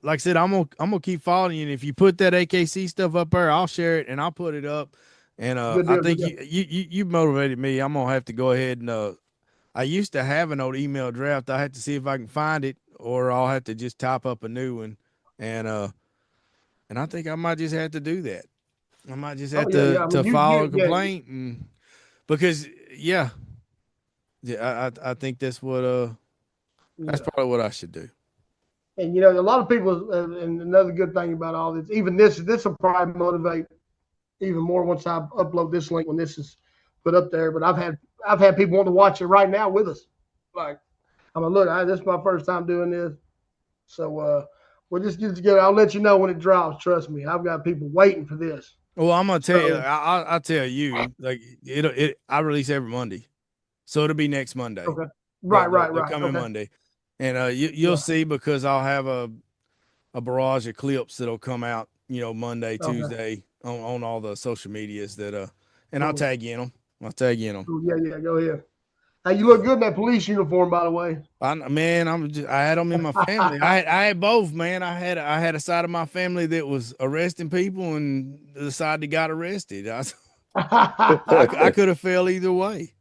like I said, I'm gonna keep following you. And if you put that AKC stuff up there, I'll share it and I'll put it up. And Good I deal, think good deal. you motivated me. I'm gonna have to go ahead and I used to have an old email draft. I have to see if I can find it, or I'll have to just type up a new one. And I think I might just have to do that. I might just have Yeah. I to mean, file a complaint, and because I think that's what that's probably what I should do. And you know, a lot of people, and another good thing about all this, even this will probably motivate even more once I upload this link when this is put up there. But I've had people want to watch it right now with us. Like, I'm like, look, this is my first time doing this, so we'll just get together. I'll let you know when it drops. Trust me, I've got people waiting for this. Well, I'm gonna tell you, I'll tell you, like I release every Monday, so it'll be next Monday. Okay. Right. Coming Monday, and you'll see because I'll have a barrage of clips that'll come out, Monday, Tuesday on all the social medias that and I'll tag you in them. Yeah, go ahead. Hey, you look good in that police uniform, by the way. I had them in my family. I had both, man. I had a side of my family that was arresting people and the side that got arrested. I could have fell either way.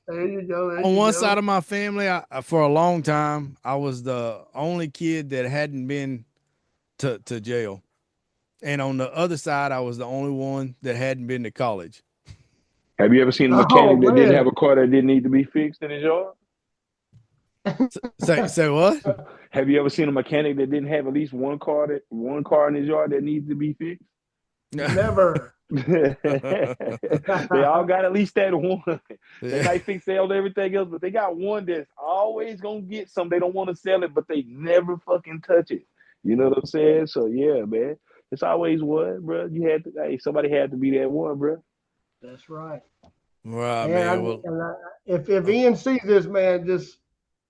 There you go. On one side of my family, for a long time, I was the only kid that hadn't been to jail. And on the other side, I was the only one that hadn't been to college. Have you ever seen a mechanic that didn't have a car that didn't need to be fixed in his yard? Say what? Have you ever seen a mechanic that didn't have at least one car in his yard that needs to be fixed? Never. They all got at least that one. They might fix everything else, but they got one that's always gonna get some. They don't want to sell it, but they never fucking touch it. You know what I'm saying? So yeah, man, it's always one, bro. Somebody had to be that one, bro. That's right. Right, man. If Ian sees this, man, just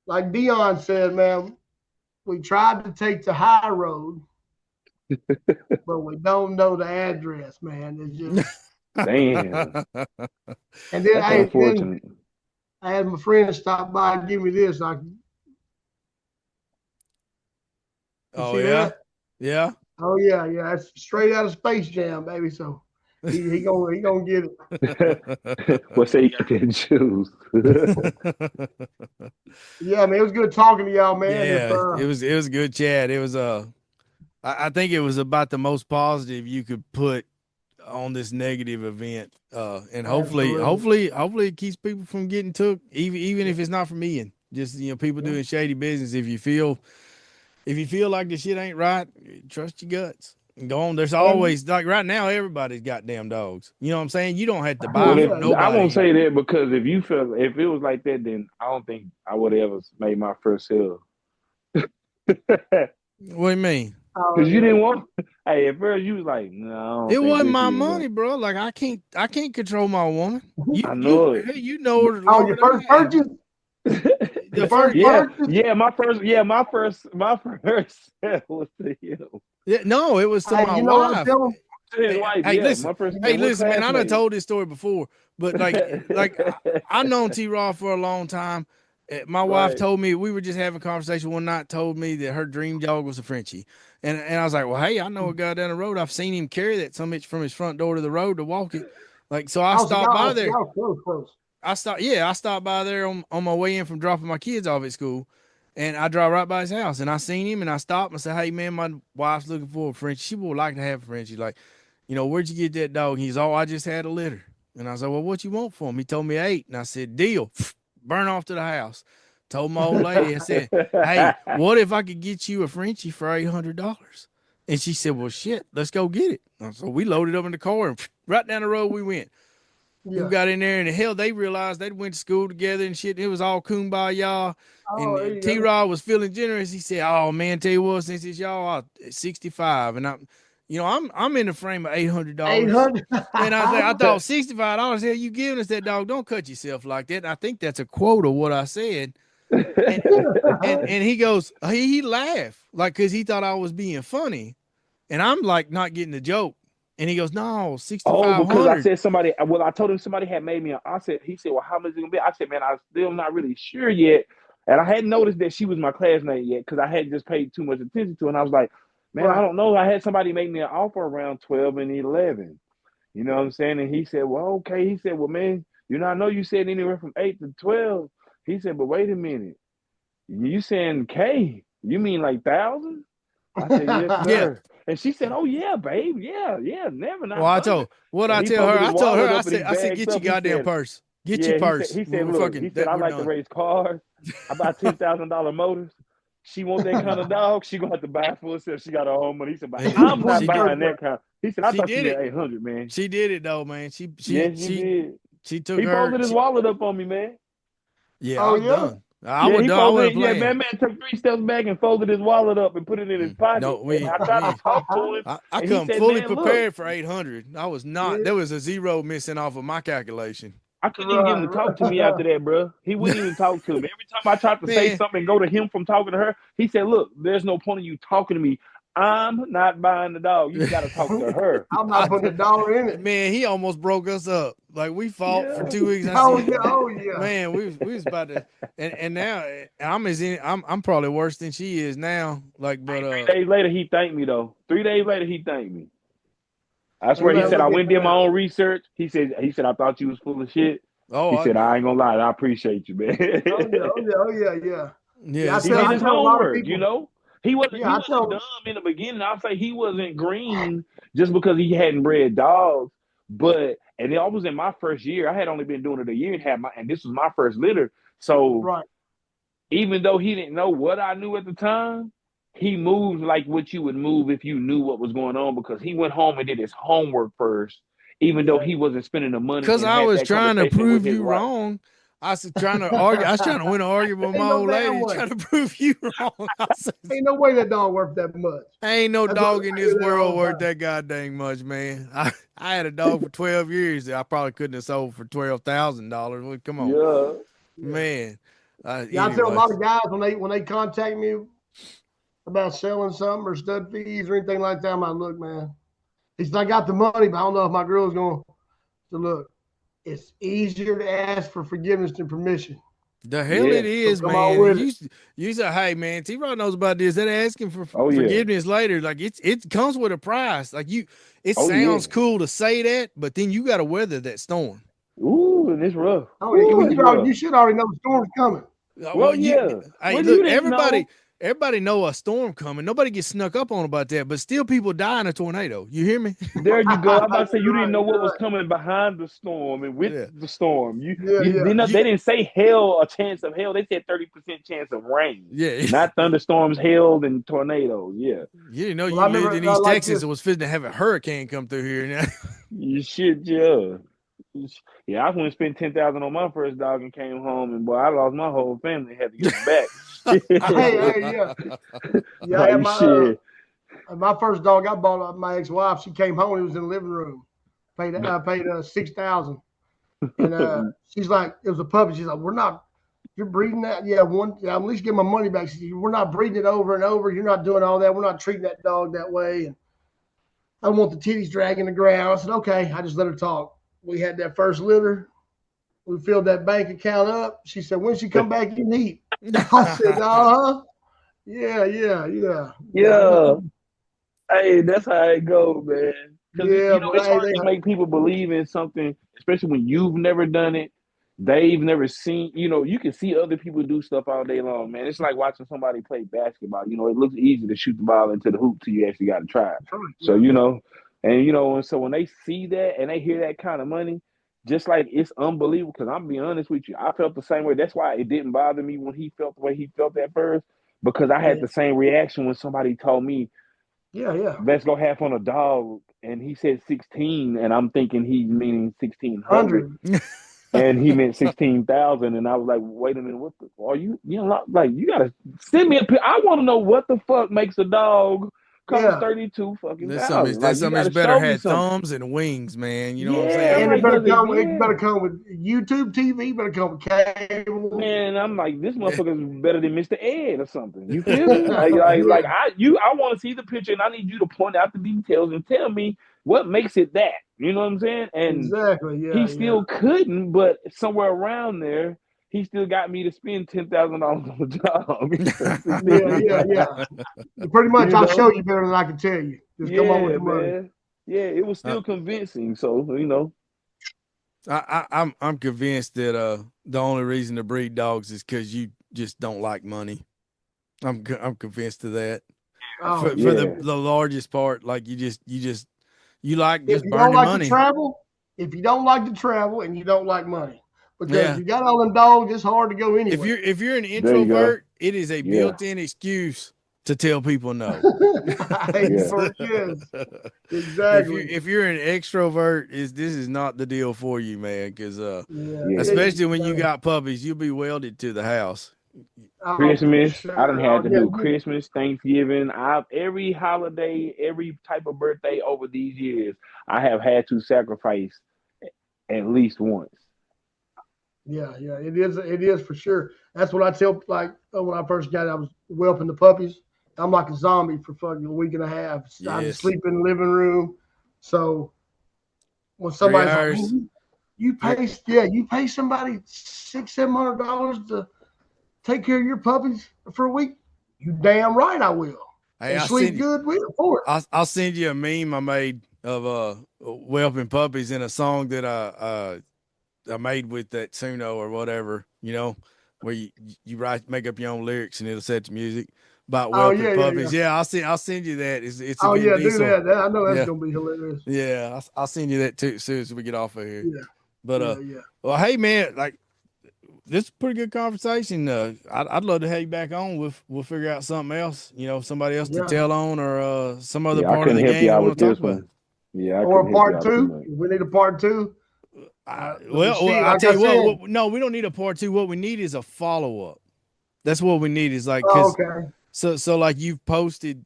like Dion said, man, we tried to take the high road, but we don't know the address, man. It's just damn. And then unfortunate. I had my friend stop by and give me this. Oh yeah, that? yeah. Oh yeah. That's straight out of Space Jam, baby. So He gonna get it. Well, say you got that juice. Yeah, man, it was good talking to y'all, man. Yeah, it was a good chat. It was I think it was about the most positive you could put on this negative event. And hopefully it keeps people from getting took, even if it's not from Ian. Just people doing shady business. If you feel like the shit ain't right, trust your guts and go on. There's always, like right now, everybody's got damn dogs. You know what I'm saying? You don't have to buy from nobody. I won't say that, because if it was like that, then I don't think I would have ever made my first sale. What do you mean? Because you didn't want. Hey, at first you was like, no. It wasn't my money, bro. Like I can't control my woman. I know it. You know her. Oh, your first purchase. The first purchase? My first sale was to him. Yeah, no, it was to my wife. Hey, listen, man. I done told this story before, but like I've known T-Raw for a long time. My wife told me, we were just having a conversation one night, told me that her dream dog was a Frenchie. And I was like, well, hey, I know a guy down the road. I've seen him carry that summit from his front door to the road to walk it. Like, so I stopped by there. I stopped by there on my way in from dropping my kids off at school. And I drive right by his house, and I seen him, and I stopped and I said, hey, man, my wife's looking for a Frenchie. She would like to have a Frenchie. Like, where'd you get that dog? He's, I just had a litter. And I said, well, what you want for him? He told me 8. And I said, deal. Burn off to the house. Told my old lady, I said, hey, what if I could get you a Frenchie for $800? And she said, well, shit, let's go get it. So we loaded up in the car, and right down the road we went. Yeah. We got in there, and hell, they realized they went to school together and shit. It was all kumbaya. And T-Rod was feeling generous. He said, oh, man, tell you what, since it's y'all, 65. And I'm in the frame of $800. $800. And I thought $65. Hell, you giving us that dog? Don't cut yourself like that. And I think that's a quote of what I said. And he goes, he laughed like, because he thought I was being funny, and I'm like not getting the joke. And he goes, no, 6,500. Oh, because I said I told him somebody had made me. He said, well, how much is it gonna be? I said, man, I'm still not really sure yet. And I hadn't noticed that she was my classmate yet, because I hadn't just paid too much attention to her. And I was like, man, I don't know. I had somebody make me an offer around 12 and 11. You know what I'm saying? And he said, well, okay. He said, well, man, I know you said anywhere from 8 to 12. He said, but wait a minute. You saying K? You mean like 1,000? I said, yes, sir. Yeah. And she said, oh, yeah, babe. Yeah, never. Well, I told her, I said, get your goddamn purse. Get your purse. He said, look, I like to race cars. I buy $10,000 motors. She wants that kind of dog. She gonna have to buy it for herself. She got her own money. He said, but I'm not buying that kind. He said, I thought she did 800, man. She did it though, man. She did. She took he folded his wallet up on me, man. Yeah, I was done. I would have played. Yeah, man took 3 steps back and folded his wallet up and put it in his pocket. I tried to talk to him. I come fully prepared for 800. I was not. Yeah. There was a 0 missing off of my calculation. I couldn't even get him to talk to me after that, bro. He wouldn't even talk to me. Every time I tried to say something and go to him from talking to her, he said, look, there's no point in you talking to me. I'm not buying the dog. You got to talk to her. I'm not putting $1 in it. Man, he almost broke us up. Like, we fought for 2 weeks. Yeah. Man, we was about to, and now I'm probably worse than she is now. Like, but 3 days later, he thanked me though. 3 days later, he thanked me. I swear, he said, I went and did my own research. He said, I thought you was full of shit. Oh, he said, I ain't gonna lie, I appreciate you, man. Yeah. He did his homework, you know. He wasn't dumb in the beginning. I'll say he wasn't green just because he hadn't bred dogs. And I was in my first year. I had only been doing it a year and and this was my first litter. So even though he didn't know what I knew at the time, he moved like what you would move if you knew what was going on, because he went home and did his homework first, even though he wasn't spending the money. Because I was trying to prove you wrong. I was trying to argue. I was trying to win an argument with my old lady, trying to prove you wrong. Ain't no way that dog worth that much. Ain't no dog in this world worth that goddamn much, man. I had a dog for 12 years that I probably couldn't have sold for $12,000. Come on, man. I tell a lot of guys when they contact me about selling something or stud fees or anything like that, I'm like, look, man, I got the money, but I don't know if my girl's going to look. It's easier to ask for forgiveness than permission. The hell Yeah. it is, So come on man. with You say, hey man, T-Rod knows about this. They're asking for Oh, yeah. forgiveness later. Like it comes with a price. Like it Oh, yeah. sounds cool to say that, but then you got to weather that storm. Ooh, and it's rough. Oh, yeah. Ooh, it's rough. You should already know the storm's coming. Well, yeah. Hey, Well, look, you didn't know. everybody know a storm coming. Nobody gets snuck up on about that, but still people die in a tornado. You hear me? There you go. I'm about to say you You're didn't know right, what you're was right. coming behind the storm and with Yeah. the storm. You Yeah, you yeah. didn't know, they didn't say hail, a chance of hail. They said 30% chance of rain. Yeah. Not thunderstorms, hail, and tornadoes. Yeah. You didn't know Well, you I lived remember in East like Texas this. and was fitting to have a hurricane come through here. Now. You should, yeah. Yeah, I went and spent 10,000 on my first dog and came home, and boy, I lost my whole family. Had to get them back. Hey, yeah. Yeah, I had Like, my first dog I bought my ex-wife. She came home. It was in the living room. I paid $6,000. And she's like, it was a puppy. She's like, you're breeding that? Yeah, at least get my money back. She said, we're not breeding it over and over. You're not doing all that. We're not treating that dog that way. And I don't want the titties dragging the ground. I said, okay. I just let her talk. We had that first litter. We filled that bank account up. She said, when she come back, you need. I said, yeah. yeah. Hey, that's how it go, man. Because Yeah, it's hard to make people believe in something, especially when you've never done it. They've never seen, you can see other people do stuff all day long, man. It's like watching somebody play basketball. It looks easy to shoot the ball into the hoop till you actually got to try it. So, and so when they see that and they hear that kind of money, just like it's unbelievable. Because I'm being honest with you, I felt the same way. That's why it didn't bother me when he felt the way he felt at first, because I had the same reaction when somebody told me, yeah, let's go half on a dog, and he said 16, and I'm thinking he's meaning 1,600. And he meant 16,000, and I was like, "Wait a minute, what the? Are you like you gotta send me a picture? I want to know what the fuck makes a dog cost 32 fucking thousand. That's Like, you something gotta better show me had something. thumbs and wings, man. You know what I'm Yeah, saying? And I'm it like, better come with YouTube TV. Better come with cable. Man, I'm like, this motherfucker's better than Mr. Ed or something. You feel me? I want to see the picture, and I need you to point out the details and tell me what makes it that. You know what I'm saying? And exactly. Yeah, he still couldn't, but somewhere around there, he still got me to spend $10,000 on the job. Yeah. Pretty much, I'll show you better than I can tell you. Just come on with the money. Man. Yeah, it was still convincing. So, I'm convinced that the only reason to breed dogs is because you just don't like money. I'm convinced of that. For the largest part, like you like just burning money. If you don't like to travel and you don't like money, because you got all them dogs, it's hard to go anywhere. If you're an introvert, it is a built-in excuse to tell people no. Exactly. If you're an extrovert, this is not the deal for you, man. Because especially when you got puppies, you'll be welded to the house. Christmas, I done had to do Christmas, Thanksgiving. Every holiday, every type of birthday over these years, I have had to sacrifice at least once. Yeah, it is for sure. That's what I tell. Like when I first got it, I was whelping the puppies. I'm like a zombie for fucking a week and a half. I just sleep in the living room. So when somebody's like, you pay somebody $600-700 to take care of your puppies for a week, you damn right I will. Hey, and sleep good for it. I'll send you a meme I made of whelping puppies in a song that I made with that Suno or whatever, where you make up your own lyrics and it'll set the music about whelping puppies. Yeah, I'll send you that. It's do that. I know that's gonna be hilarious. Yeah, I'll send you that too as soon as we get off of here. Yeah. But well, hey man, like this is a pretty good conversation. I'd love to have you back on. We'll figure out something else, somebody else to tell on or some other part of the game you want to talk about. Yeah, or a part two. We need a part two. I'll tell you what. No, we don't need a part two. What we need is a follow up. That's what we need. Is like, so like you've posted,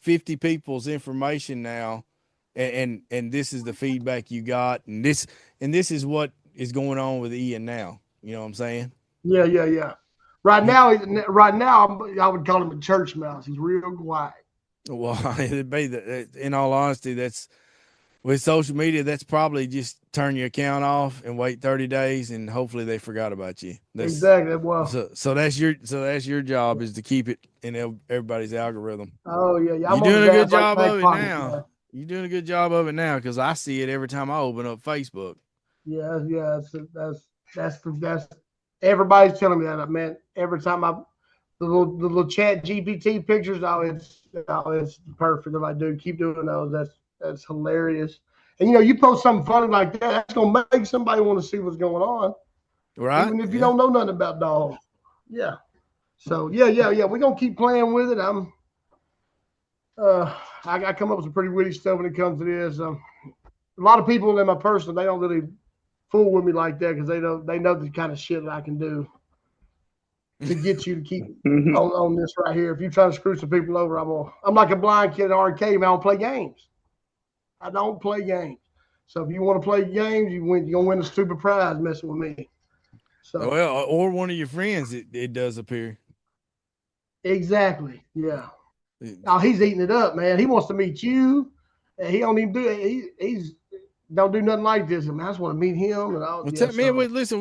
50 people's information now, and this is the feedback you got, and this is what is going on with Ian now. You know what I'm saying? Yeah. Right now, I would call him a church mouse. He's real quiet. Well, it'd be in all honesty, that's with social media, that's probably just turn your account off and wait 30 days, and hopefully they forgot about you. Exactly. Well, So that's your job is to keep it in everybody's algorithm. oh yeah, You're I'm on doing a his good ass like job of it Pocket, now. man. You're doing a good job of it now because I see it every time I open up Facebook. Yeah, yeah. That's everybody's telling me that, man. Every time the little chat GPT pictures, it's perfect. They're like, dude, keep doing those. That's hilarious. And you post something funny like that, that's gonna make somebody want to see what's going on, Right? even if you Yeah. don't know nothing about dogs. Yeah. So yeah. We're gonna keep playing with it. I come up with some pretty witty stuff when it comes to this. A lot of people in my personal, they don't really fool with me like that because they know the kind of shit that I can do to get you to keep on this right here. If you try to screw some people over, I'm like a blind kid in an arcade. Man, I don't play games. I don't play games. So if you want to play games, you're gonna win a stupid prize messing with me. So Well, or one of your friends, it does appear. exactly, yeah. Oh, he's eating it up, man. He wants to meet you, and he don't even do it. He's don't do nothing like this. Man, I just want to meet him and all. Well, Yeah, man, listen,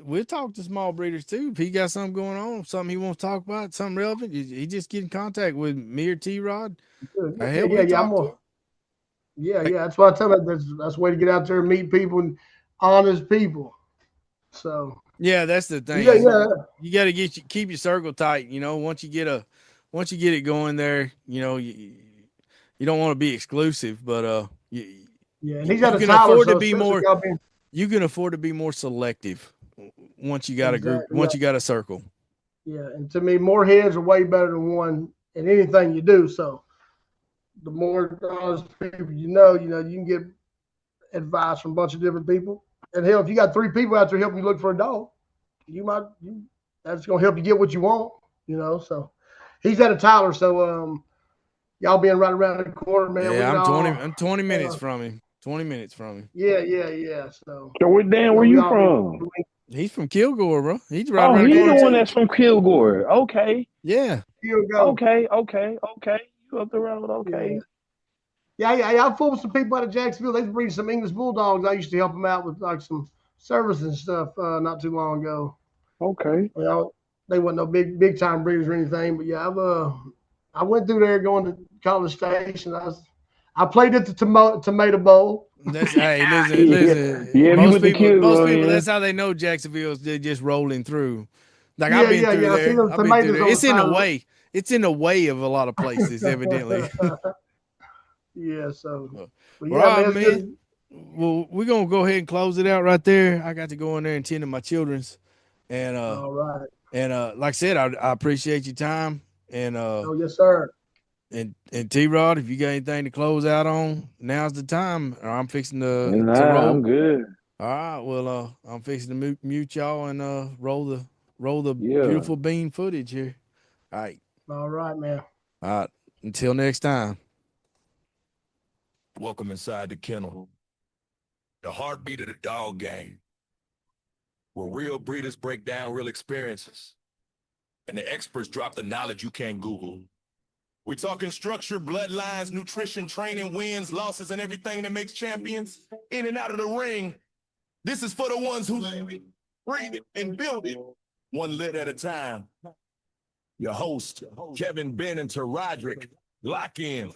we'll talk to small breeders too. If he got something going on, something he wants to talk about, something relevant, he just get in contact with me or T-Rod. Hell, we talk to him. Yeah. That's why I tell him that's the way to get out there and meet people and honest people. So yeah, that's the thing. Yeah. You got to keep your circle tight. Once you get it going there, you don't want to be exclusive, but yeah, and he's you out of can Tyler, afford so to be especially more. y'all being You can afford to be more selective once you got a group. exactly, Once you got a circle. yeah. And to me, more heads are way better than one in anything you do. So the more honest people you can get advice from a bunch of different people. And hell, if you got 3 people out there helping you look for a dog, that's gonna help you get what you want. So he's out of Tyler, so y'all being right around the corner, man. Yeah, I'm 20 minutes from him. 20 minutes from him. Yeah. So Where you from? He's from Kilgore, bro. He's right Oh, around the he's the corner one too. that's from Kilgore. Okay. Yeah. Okay. You up the road? Okay. Yeah. I fooled with some people out of Jacksonville. They breed some English bulldogs. I used to help them out with like some service and stuff not too long ago. Okay. Well, they weren't no big time breeders or anything, but yeah, I went through there going to College Station. I played at the Tomato Bowl. Hey, listen. Yeah, you Most with the people, Kilgore, that's how they know Jacksonville's just rolling through. Like Yeah, I've been through I see there. those I've been through tomatoes there. on It's the in the side. way. It's in the way of a lot of places, evidently. Yeah, so Well, yeah, all right, man, it's man. good. Well, we're gonna go ahead and close it out right there. I got to go in there and tend to my children's, and All right. like I said, I appreciate your time, and Oh, yes, sir. and T-Rod, if you got anything to close out on, now's the time. Or I'm fixing to Nah, roll. I'm good. All right, well, I'm fixing to mute y'all and roll the Yeah. beautiful bean footage here. All right, All right, man. all right. Until next time. Welcome inside the kennel, the heartbeat of the dog game, where real breeders break down real experiences, and the experts drop the knowledge you can't Google. We're talking structure, bloodlines, nutrition, training, wins, losses, and everything that makes champions in and out of the ring. This is for the ones who live it, breathe it, and build it, one lit at a time. Your host, Kevin, Ben, and Roderick, lock in.